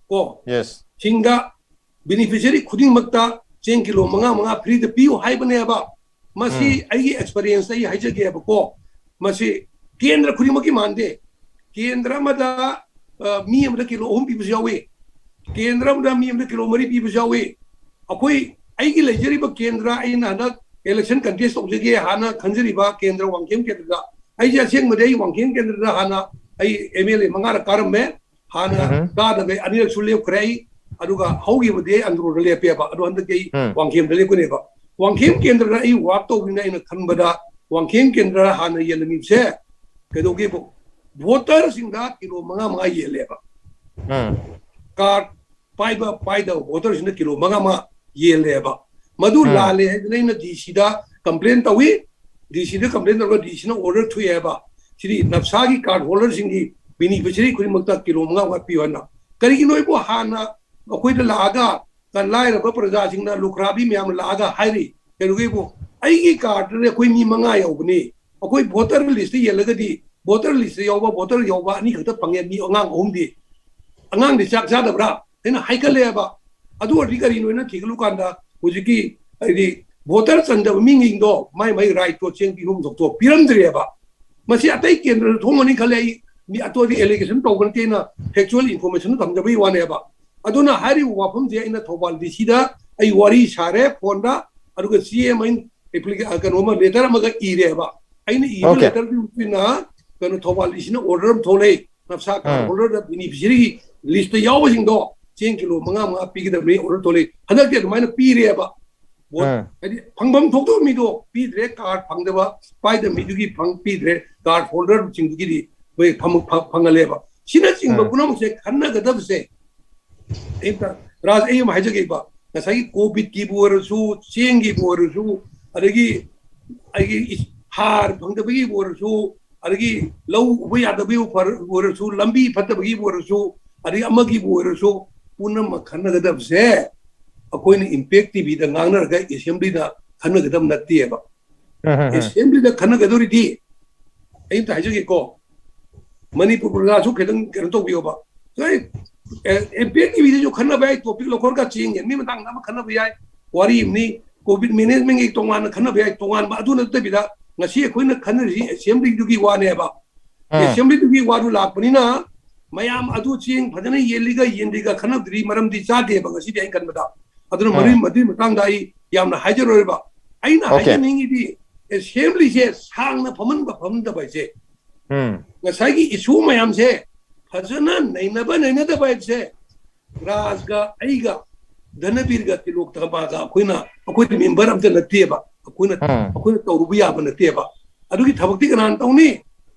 ko yes chinga beneficiary khuding makta 10 kilo manga free the piu hai bane ba masi ai experience ai hai jage ba ko masi kendra khuding maki mande kendra mada mi amda kilo hom pi bujawe kendra mada mi amda kilo mari pi bujawe akoi ai gi lejeri ba kendra ai na da election contest of jage hana khanjari ba kendra wangkem kendra ai ja seng madai wangkem kendra hana ai MLA mangara karam me hana da da be anil sulle krai aduga haugi bade andro le pe ba adu handa kei wangkem le ko ne ba wangkem kendra ai wa to bina ina khanbada wangkem kendra hana yelmi se kedo ge bo voter singa kilo manga yele ba card paida voter singa kilo manga yele ba madu lale na DC da complaint tawi DC da complaint tawi DC na order thu ya ba siri napsagi card holder singi beneficiary kuri makta kilo manga wa piwana kari ki noi bo hana akoi da laga kan lai ra ba praja singna lukrabi myam laga hairi keruge bo ai gi card re koi mi manga ya ubni akoi voter list yelaga di voter list yoba voter yoba ni khata pangye mi angang om di chak cha da bra ena haikale ba adu ri kari noi na thiglu kanda hujiki ai voter chanda minging do mai right to cheng bi hum to piram dre ba masi atai kendra thongoni khale mi ato di allegation to kan na factual information tham jabai wane ba aduna hari wafam je ina thobal di sida ai wari sare fonda aduga CM in application kan oma letter amaga ire ba aina ire letter bi na kan thobal isina order thole napsa ka order da beneficiary list yaw sing do 10 kilo manga pi da me order thole hanak de mai na pi re ba adi pangbam thokto mi do pi dre card pangda ba pai da mi du gi pang pi dre card holder ching gi di we phangale ba sina ching ba kunam se khanna ga dab se eta raz ei ma haje ge ba na sai covid ki bu su ching gi bu su adagi ai har phangda bi bu su adagi low we ya da bi bu su lambi phat bi bu su adagi amagi bu su punam khanna ga dab se akoi ni impact bi da ngangna ga assembly da khanna ga dam natte ba assembly da khanna ga dori di ai ta haje ko Manipur ga su kedan kedan to biyo ba sai impact ni video khana bai topic lo khor ka ching mi matang na khana bai wari ni covid management gi tongan khana bai tongan ba adu na te bida ngasi khoina khana ri assembly du gi wa ne ba assembly du gi wa du lak pani na mayam adu ching phajana yeliga yendiga khana dri maram di cha de ba ngasi dai kan bada adu mari madi matang dai yamna hajar ro ba aina hajar ningi di assembly je sang na phaman ba pham da bai je ngasai gi issue mayam je phajana naina da bai je raj ga aiga Dhanabir ga tilok ta ba ga koina akoi member am ta natte ba akoi tawrubu ya ba natte ba adu ki thabak ti kanan tawni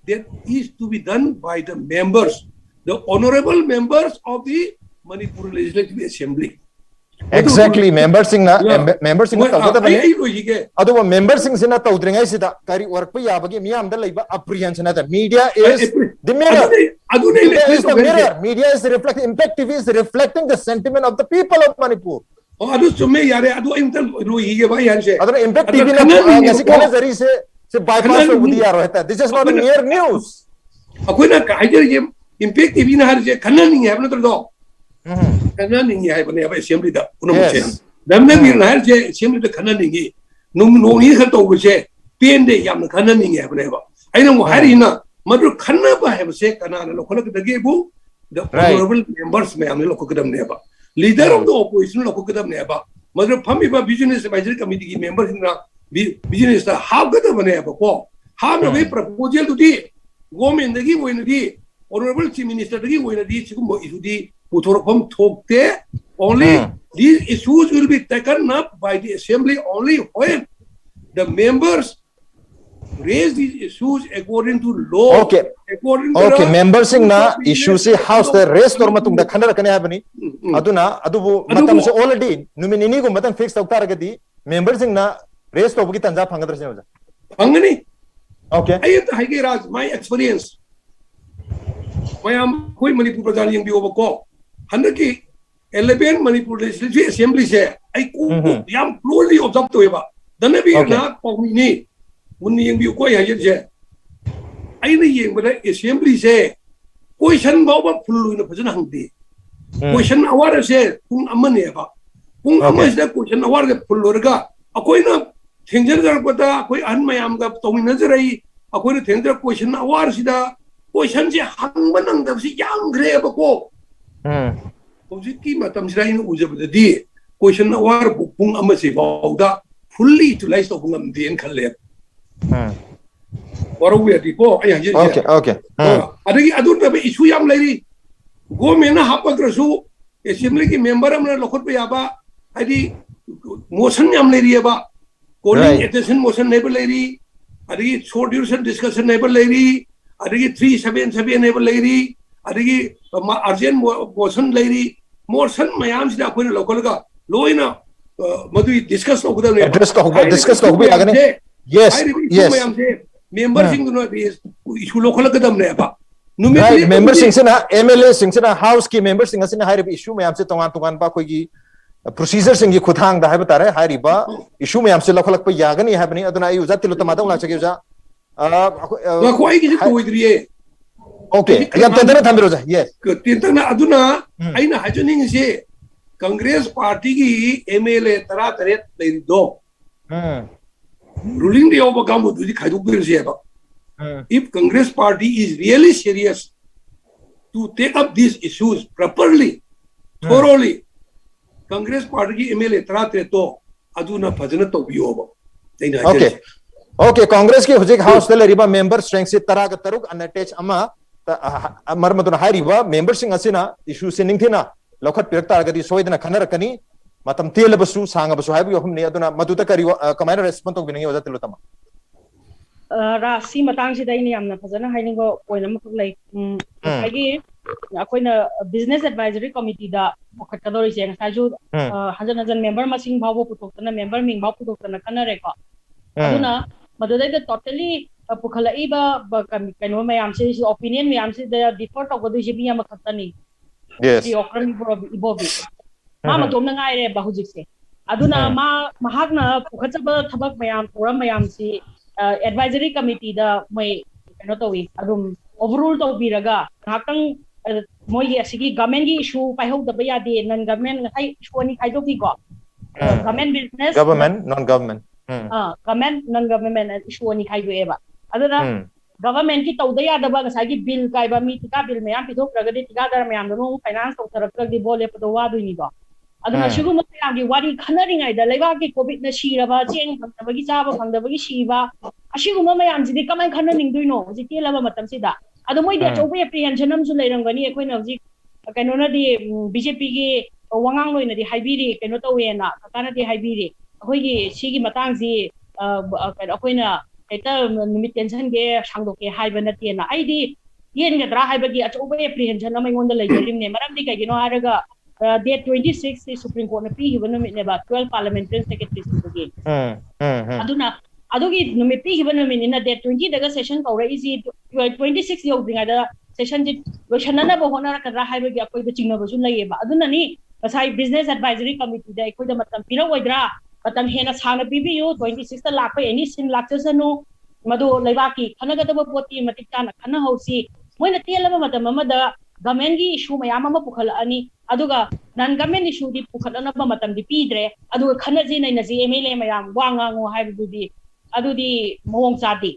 that is to be done by the members, the honorable members of the Manipur Legislative Assembly. Exactly, members sing na members sing na tawda bani adu members sing sina tawdringai sida kari work pa yabagi miyam da laiba apprehension ata media is the mirror. Media is reflecting, Impact TV is reflecting the sentiment of the people of Manipur. Oh, adu sume yare adu imtan ru hige ba yan se adu Impact TV na ngasi kana zari se bypass ho budi yaro heta. This is not mere news. Akoi na hajar je Impact TV na har je kana ning hai na to do kana ning hai bane ba assembly da uno muche damne bir na har je assembly da kana ning no ni kha to bu se pen de yam kana ning hai bane ba aina mo hari na madu khana ba hai se kana na lokol ka dage bu the honorable members me amne lokol kadam ne ba leader of the opposition lokol kadam ne ba madu phami ba business advisory committee ki members na business da how ka da bane ba ko how no be proposal to di government da gi woina di honorable chief minister da gi woina di chigum bo isu di puthorapam thokte only these issues will be taken up by the assembly only when the members raise these issues according to law. Okay. According to okay. Members sing na issue si house the rest or matung da khandar kane habani. Aduna adu matam se already nominee ko matam fix tawtar gadi members sing na rest of ki tanja phangadra se hoja. Phangani. Okay. Ayat hai Raj my experience. Mayam koi Manipur prajan yang bi ko. Handaki 11 Manipur Legislative Assembly se ai ko yam closely observe to ba. Danabi na pawini Muni yang biu koi hajar je, aina yang pada assembly se, question bawa perlu ina pasal hangdi, question awar se pung aman ya pak, pung aman se question awar ke perlu rega, aku ina tengjar jar kota, aku an mayam ka tomi nazarai, aku ina tengjar question awar sida, question se hang menang tapi si yang gre apa ko, posisi macam sida ina ujar pada di, question awar pung aman se bawa dah fully utilize to pung am dien khalet. Baru we di ko ayah je. Okay. Ada ki adur tapi isu yang lagi. Go mena hapa tersu assembly ki member amna lokot pe apa. Adi motion yang lagi apa. Calling attention motion never lagi. Ada ki short duration discussion never lagi. Ada ki 377 never lagi. Ada ki urgent motion lagi. Motion mayam sida koina lokol ka. Loina madu discuss to kuda ne. Discuss to kuda agane. Yes. Member sing no issue lokal kadam ne ba right member sing sina MLA sing sina house ki member sing sina hai issue me amse tongan ba koi gi procedure sing gi khuthang da hai batare hai ba issue me amse lokal pa yagani hai bani aduna ai uza tilu tamada la chege uza la koi gi to idriye okay ya tendana thambiro ja yes tentana aduna aina hajoning se Congress party ki MLA tara tare le do ruling the overcome to the Kaidu. If Congress party is really serious to take up these issues properly, thoroughly, Congress party MLA trate to aduna phajana to bi over. Okay, Congress ki hujik house le riba member strength se tara ka taruk unattached ama marmaduna hai riba member sing asina issue se ning thina lokhat pirakta agadi soidna khanar kani matam tiel basu sanga basu haibu yohum ne aduna maduta kari kamera respond to bingi wajat lotama rasi matang sida ini amna phajana hainingo poina mak lai agi akoina business advisory committee da okhatadori se nga ju hajan member masing bhawo putoktana member ming bhaw putoktana kana reka aduna madudai da totally pukhalai ba kaino mayam se opinion mayam se da differ to godu jibi am khatani yes the okram ibobi Mama tom na ngai re bahujik se aduna mahakna pukhataba thabak mayam program mayam si advisory committee da mai kano tawi adum overall tawbiraga ngakang moy asigi government gi issue pai ho da ba de non government ngai issue ni khai doki ko government business government non government government non government issue ni khai do eba aduna government ki tawda ya da ba ngai gi bill kai ba mi tika bill me am pidok ragadi tika dar me am no finance to tarak di bole pa do wa do ni do aduna shugum ya gi wari khanari ngai da leba ki covid na shira ba cheng ba gi cha ba phang da ba gi shi ba ashigum ma yam ji kamai khananing duino ji te laba matam si da ado moi de chobe apprehension am su leirangani ekoi na ji kaino na di BJP gi wangang loina di haibiri kaino tawena kana di haibiri akoi gi sigi matang ji akoi na eta numit tension ge sangdo ke haiba na tiena aidi yen ga dra haiba gi chobe apprehension am ngon da leirim ne maram di ka gi no haraga date 26 the Supreme Court na pi hibano mi ne ba 12 parliamentary secretaries gi aduna adogi numit pi hibano mi na date 20 daga session ko ra easy 26 yo dinga da session ji loshana ba hona ka ra haiba gi akoi da chingna ba sun lai ba aduna ni sai business advisory committee da akoi da matam pira oidra matam hena sangna pibiyu 26 ta lakpa any sin laksasanu madu laibaki khanaga da poti matik tana khana hausi moina telaba matam amada government gi issue mayam ama pukhal ani aduga non government issue di pukhalana ba matam di pidre aduga khana ji nai na ji MLA mayam wanga ngo haibu di adudi mawong chati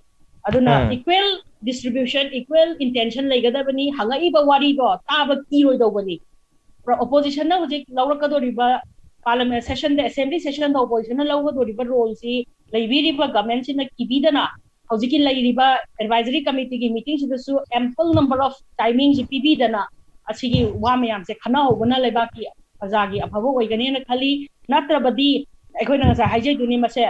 aduna equal distribution equal intention laigadabani hanga iba wari do taba kiroi do bani opposition na hujik laurakadoriba parliament session the assembly session the opposition na laurakadoriba role si laibiriba government sina kibidana hujiki lairiba advisory committee gi meeting sidasu ample number of timings pibidana asigi wa mayam se khana hobana laibaki azagi afabo oigani na khali natrabadi aikoina sa haijai duni mase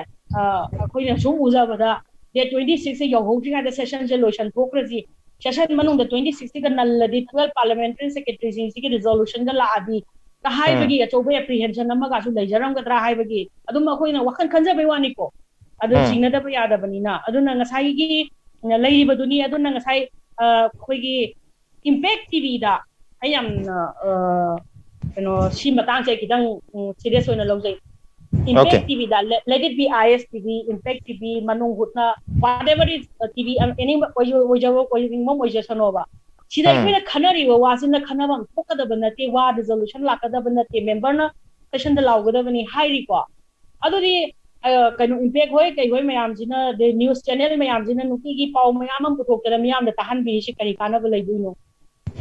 akoina su uzabada date 26 yo holding the session resolution procracy session manung the 26 ga nalladi 12 parliamentary secretaries in resolution ga laadi ka haibagi achobe apprehension namaga su leijaram ga tra haibagi adum akoina wakhan khanjabai wani ko adu chingna da yada banina aduna ngasai gi leiriba duni aduna ngasai khoigi impact tv da ayam si matang che kidang serious oina lojai Impact TV da let it be ISTV, Impact TV, Manung Hutna, whatever is TV, any moja sanova. She like me a canary was in the Kanavan, Poka the Banati, war resolution, Laka the Banati, member na session the law with any high record. Other day, can impact work, I wear my amzina, the news channel, my amzina, Nuki, Pau, my amam, Putokaramiam, the Tahan Bishi Karikana Valaduno.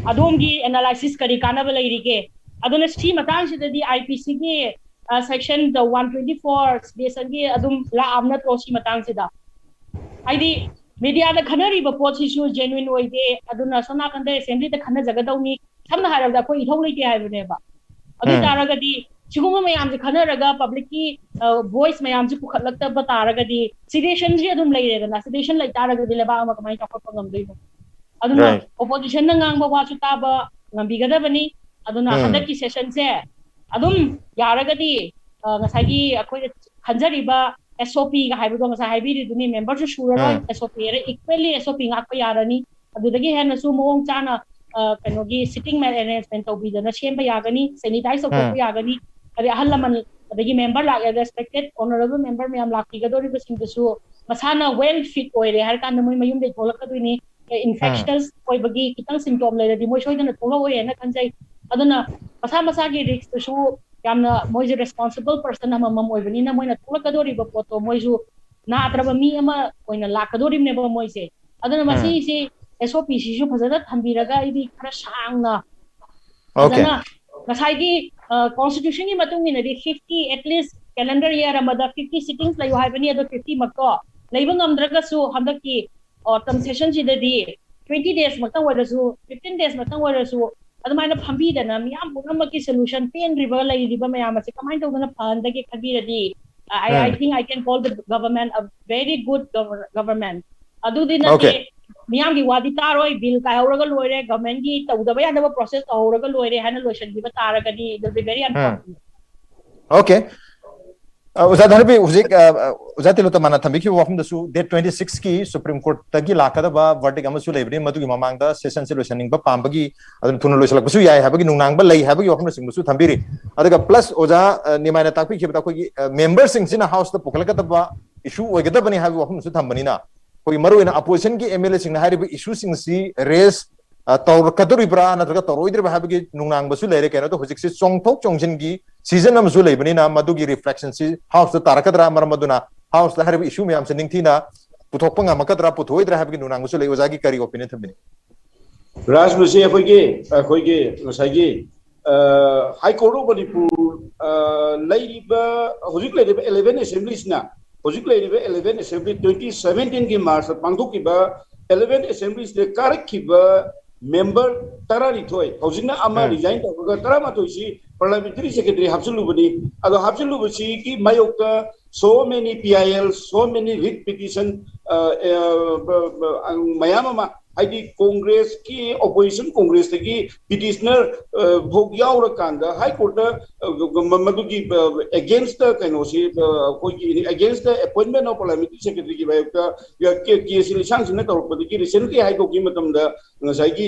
Adongi analysis Karikana Valarike. Adonus team attached to the IPC. Section the 124 basically adum la amna tosi matang sida aidi media da khanari ba pot issue genuine oide aduna sona kan da assembly da khana jaga dawni samna harab da koi ithau leite hai bane ba adu taragadi siguma mayam ji khanaraga public ki voice mayam ji pukhatlakta ba taragadi sedation ji adum leire da sedation lai taragadi le ba ma kamai chakot pangam dei aduna opposition na ngang ba wa chu ta ba ngambi ga da bani aduna handa ki session se adum yaragadi ngasagi akoi khanjariba SOP ga haibu do ngasai haibiri duni member su shura SOP re equally SOP ngak pa yarani adudagi hena su mong chana kanogi sitting arrangement to bi dana shem ba yagani sanitize to ko yagani ari ahalaman adagi member la respected honorable member me am lakti ga dori basing su masana well fit oire har kan moi mayum de tholak ka duni infectious koi bagi kitang symptom le di moi soi dana thola oire na kanjai aduna masa gi risk to show yamna moi responsible person ama moi bani na moi na tula kadori ba poto moi ju na atraba mi ama koina la kadori ne ba moi se aduna masi se SOP si ju phajana thambiraga idi khara sangna aduna masai gi constitution gi matung ni di 50 at least calendar year amada 50 sittings lai hai bani ado 50 makko leibang amdraga su hamdaki autumn session ji di 20 days makta wada su 15 days makta wada su adumana phambi dana miyam punamaki solution pen river lai riba mayam ase kamai to gana phanda ke khabiradi I think I can call the government a very good government adu dina ke miyam gi wadi taroi bill ka horaga loire government gi tawdaba yadaba process horaga loire hana lotion gi bataragadi it will be very unfortunate okay uzadharbi uzik uzatilo to mana thambi ki wafum dasu date 26 ki Supreme Court tagi lakada ba verdict amasu leibri madu gi mamang da session solutioning ba pambagi adun thunu loisalak basu yai habagi nungnang ba lei habagi wafum sing basu thambiri adaga plus oja nimaina takpi ki bata ko gi members sing sina house da pukalaka da ba issue ogeda bani habi wafum su thambani na कोई मरुना opposition की MLA Singh Harib issue Singh सी race तौर कदरिब्रा नत्रगा तौरोइद्रिबा हाबगी नुंगनांग बसु लेरे केनो तो हुजिक से चोंगथोक चोंजिन की सीजन अमसु लेबनिना मदुगी रिफ्लेक्शन सी हाउस द तारकदरा मरमदुना हाउस द हारिब इशू म्याम से निंगथिना पुथोकपंगा मकदरा पुथोइद्रा हाबगी नुंगनांग बसु ले ओजागी करी ओपिनियन थमिनी राज मुझे अखोगे ngसाigi हाई कोर्ट ऑफ मणिपुर लाइरिबा हुजिक लाइरिबा 11 assemblies ना हुजिक लाइरिबा 11 assembly 2017 की मार्च पांगथोकिबा 11 assemblies de karakhiba member tarani hojina ama resign tawga taramatoi parliamentary secretary hapsulubani ado hapsulubasi ki mayokta so many PIL so many writ petition mayama haidi congress ki opposition congress ki petitioner bhog yaura kanda high court madugi against the kainosi against the appointment of parliamentary secretary ki mayokta ki sanction na tawpadi ki recently high court ki matamda ngasai ki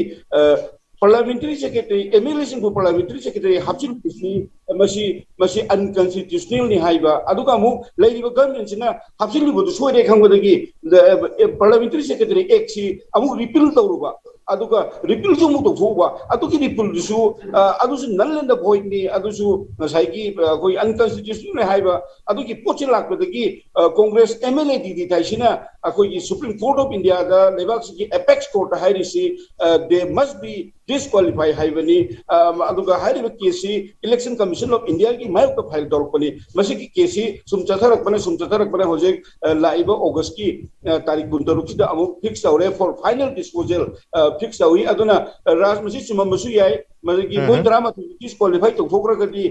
parliamentary secretary MLA sing parliamentary secretary hapsil kisi masi unconstitutional ni haiba aduga mu leiriba government sina hapsil bu du soire khangwadagi parliamentary secretary act si amu repeal tawruba aduga repeal ju mu to thuba adugi repeal su adusu nalenda void ni adusu ngasai ki koi unconstitutional ni haiba adugi pochi lakwadagi congress MLA di taisina akoi supreme court of india da lebak si apex court hairisi they must be disqualify haibani aduga hairiba kesi election commission of india ki mayok file dorpani masi ki kesi sum chatharak bana hojek laiba august ki tarik 26 da amu fix aure for final disposal fix awi aduna raj masi chumamsu yai masi ki boy drama disqualify to thokra gadi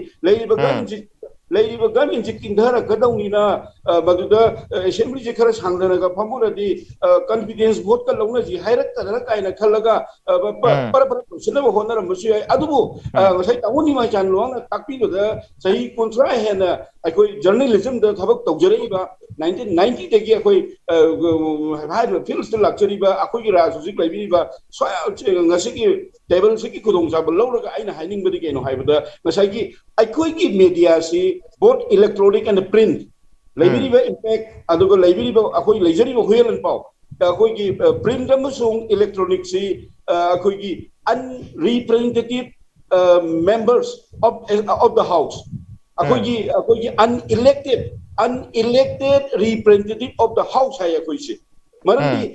leiba gamin jikin dhara gadawni na baduda assembly je khara sangdana ga famura di confidence vote ka lawna ji hairat ka dara kaina khalaga para sina ba honara musi adubu sai tawuni ma chan long takpi do da sahi kontra hena akoi journalism da thabak tawjare ba 1990 tagi akoi haiba fields to luxury ba akoi gi rajujik laibi ba ngasi ki table se ki khudong sa lawra ga aina haining ba di keno haiba da ngasai ki akoi gi media si both electronic and print library ba impact adugo library ba akoi lecture ba huelan pau akoi gi print amasung electronic si akoi gi unrepresentative members of the house akoi gi unelected representative of the house hai akoi si marandi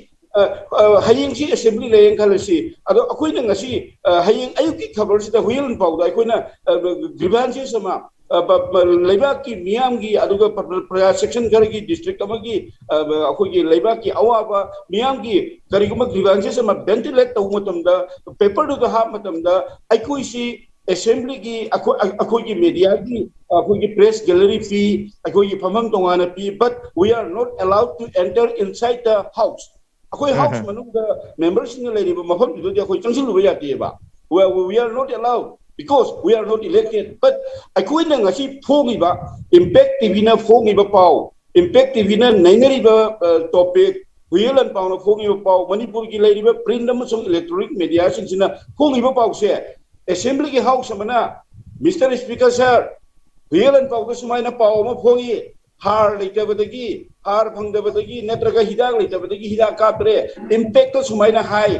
hayeng si assembly layeng khalasi ado akoi na ngasi hayeng ayuki khabar si da huelan pau da akoi na grievances sama leibak ki miyam gi aduga praya section gar gi district amagi akoi gi leibak ki awaba miyam gi kariguma grievances sama ventilate taw matamda paper do ha matamda akoi si assembly gi akoi gi media gi akoi gi press gallery fee akoi gi phamam tongana fee but we are not allowed to enter inside the house akoi house manungda members ni lady mafam do akoi changsul lu ya ti ba we are not allowed because we are not elected but akoi na ngasi phogi ba impact tv na phogi ba pau impact tv na nainari ba topic huyelan pau na phogi ba pau manipur gi lady ba print na sum electronic media sina phogi ba pau se assembly ki house mana mr speaker sir huyelan pau ga sumai na pau ma phogi har leitabadagi har phangdabadagi natraga hidak leitabadagi hidak kapre impact sumai na high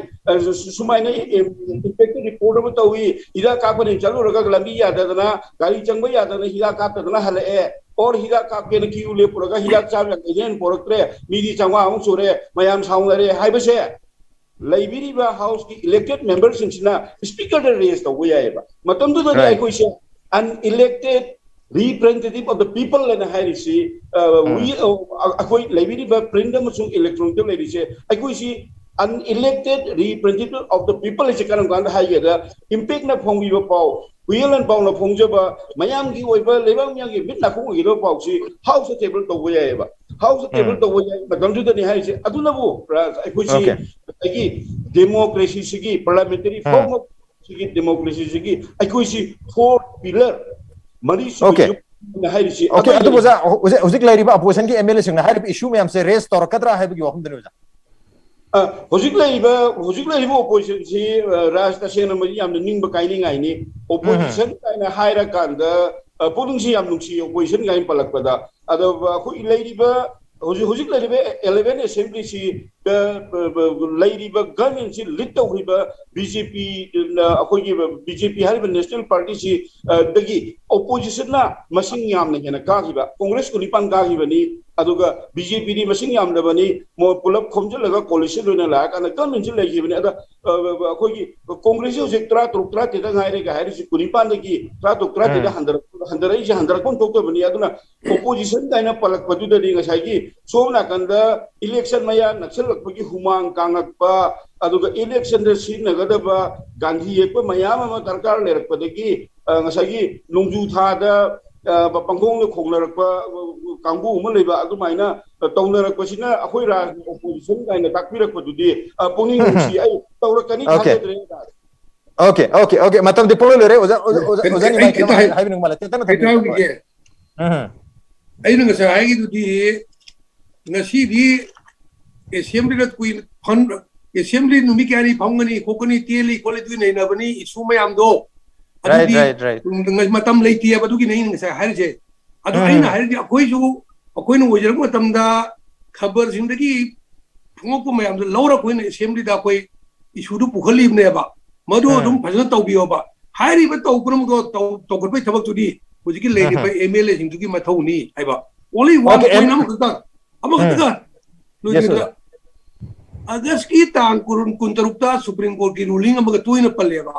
sumai na impact report ma tawi hidak kapane chalu raga lambi yadana gari changba yadana hidak kaptana halae or hidak kapke na kiu le puraga hidak cham yen poraktre midi changwa ang sure mayam saungare haibase library ba house ki elected members sina speaker de raise to wayaba matam do ai ko se unelected representative of the people and hairisi we akoi library ba print amasung electronic library akoi si unelected representative of the people is kanang kan haigeda impact na phongbi ba pau huyelan pau na phongjoba mayam gi oiba lebang myang gi bit na khong gi do pau si house table to wayaba house table to wayaba gamju da ni haisi aduna bu akoi si agi democracy sigi parliamentary form of sigi democracy sigi akoi si four pillar Okay. Okay. Atu boza hojik lairiba opposition ki MLA sing na hairiba issue me amse raise tor kadra haiba gi wahum denu ja hojik laiba opposition si rasta sena mari yam ning ba kai ning ai ni opposition kaina haira kanda pudung si yam nungsi opposition gai palak pada ado ko lairiba Hujik laribe 11 assembly si lariba government si lit tawriba BJP akogi BJP hariba national party si dagi opposition na masing yamna hena kagiba congress ko nipan kagiba ni aduga BJP ni masing yamna bani mo pulap khomjalaga coalition loina la kana government si lagi bani ada akogi congress jo sektra truktra te da ngaire ga hari si kunipan dagi tra truktra te da handara ji handara kon tokto bani aduna opposition daina palak padu da ringa sagi somna kanda election maya naksal lakpagi humang kangakpa aduga election da sin nagadaba gandhi ekpa mayam ama darkar lerakpadagi ngasagi nungju thada pangong le khonglarakpa kangbu uma leba adumaina tonglarakpasina akhoi ra opposition daina takpirakpadudi ponging si ai tawrakani thadre Okay. Matam di pulo lere oza ni mai hai binung mala tena kita ge ai nang sa ai du di ngasi di assembly rat kuin fund assembly numi kari phangani kokani teli kole du nei na bani isu mayam do right ngai matam leiti abadu ki nei nang sa har je adu aina har di akoi nu ojar matam da khabar zindagi phungok mayam do laura kuin assembly da koi isu du pukhali ne ba madu dum phajna tawbiyo ba hairi ba tawprum go tawkot bai thabak tudi hujiki leiri ba MLA sing tuki mathau ni ai ba only one point am khata Agas ki tang kurun kuntarukta Supreme Court ki ruling am ga tuina palle ba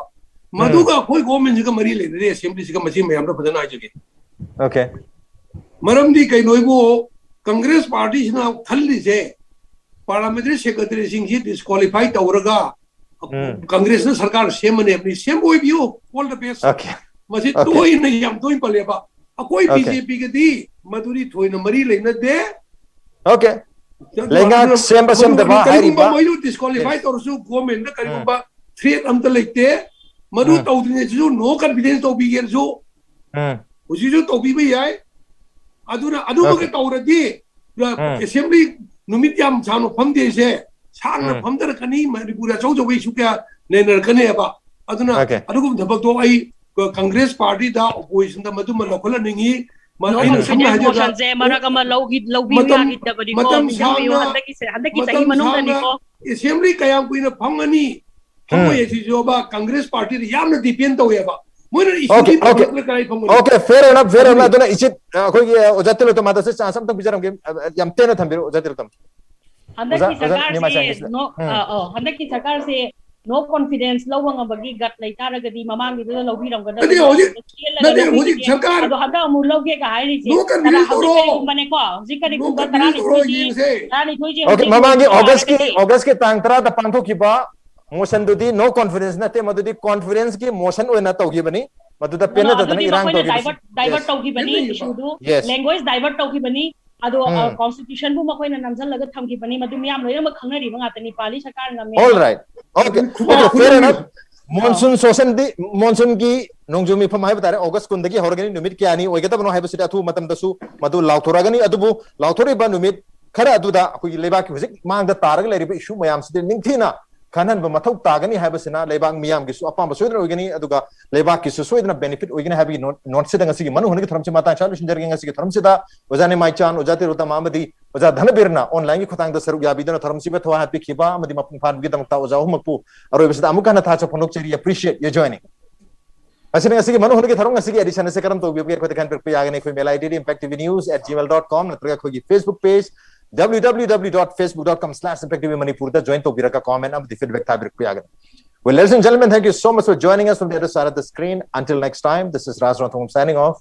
madu ga khoi government ga mari le re assembly ga machi mayam da phajna ajage okay maram di kai noibo Congress party na thalli je parliamentary secretary sing ji disqualify tawraga Congress na sarkar sem ne apni sem oi bio all the best okay masi toi na yam toi pale ba akoi BJP ke di maduri thoi na mari le na de okay lenga sem da ba hari ba moi disqualify tor su government da kari ba threat am ta lekte madu tawdine ju no confidence to bi ger ju usi ju to bi bai ai adu ke tawra di assembly numit yam chano famde se sang famdar kani manipura chau chau isu kya nener kane ba aduna adugum thabak to ai Congress party da opposition da madu ma lokala ningi Motion je maraga ma logi ya gidda bari ko handaki sahi manung ni ko assembly kayam kuina phangani phangoi esi jo ba Congress party yamna depend to ba moina issue okay fair enough aduna isit khoi ojatel to mata se sam tam bijaram ge yam tena thambir ojatel tam handaki sarkar se no confidence lawang abagi gat lai taragadi mamang gidu lawbi ram gada hojik sarkar ado hada mu lawge ka hairi se no confidence ro mane ko jikari ku tarani thuji okay mamangi august ki tang tara da pangtho ki ba motion dudi no confidence na te madudi confidence ki motion oina tawgi bani maduda pena da irang to divert tawgi bani issue du language divert tawgi bani ado constitution bu makoi na namjal laga thamki bani madu miyam loya ma khangnari ba ngata Nepali sarkar ngame all right okay fair enough monsoon ki nongjumi pham hai batare august kundagi horgani numit kya ani oigata bano hai basida thu matam dasu madu lauthoragani adubu lauthori ba numit khara aduda akoi lebak hujik mang da tarag leri ba issue mayam side ningthina kanan ba mathau tagani hai basina lebak miyam gi su apam ba soidra oigani aduga lebak ki su soidna benefit oigani habi not sida ngasi manu honagi tharamchi mata chalu shinjargi ngasi tharamchi da ojane mai chan ojate rota mamadi oja dhanabirna online gi khotang da saruk yabi dana tharamchi ba thwa happy khiba amadi mapung phan gi tamta oja humakpu aroi basida amukana tha cha phonok cheri appreciate your joining asina ngasi manu honagi tharong ngasi edition se karam to bi ko kan per pe agane khoi mail id impactvnews@gmail.com natraga khoi Facebook page www.facebook.com/impactvmanipur da join to biraka comment am the feedback tabir ku agane. Well, ladies and gentlemen, thank you so much for joining us from the other side of the screen. Until next time, this is Raz Ranthongam signing off.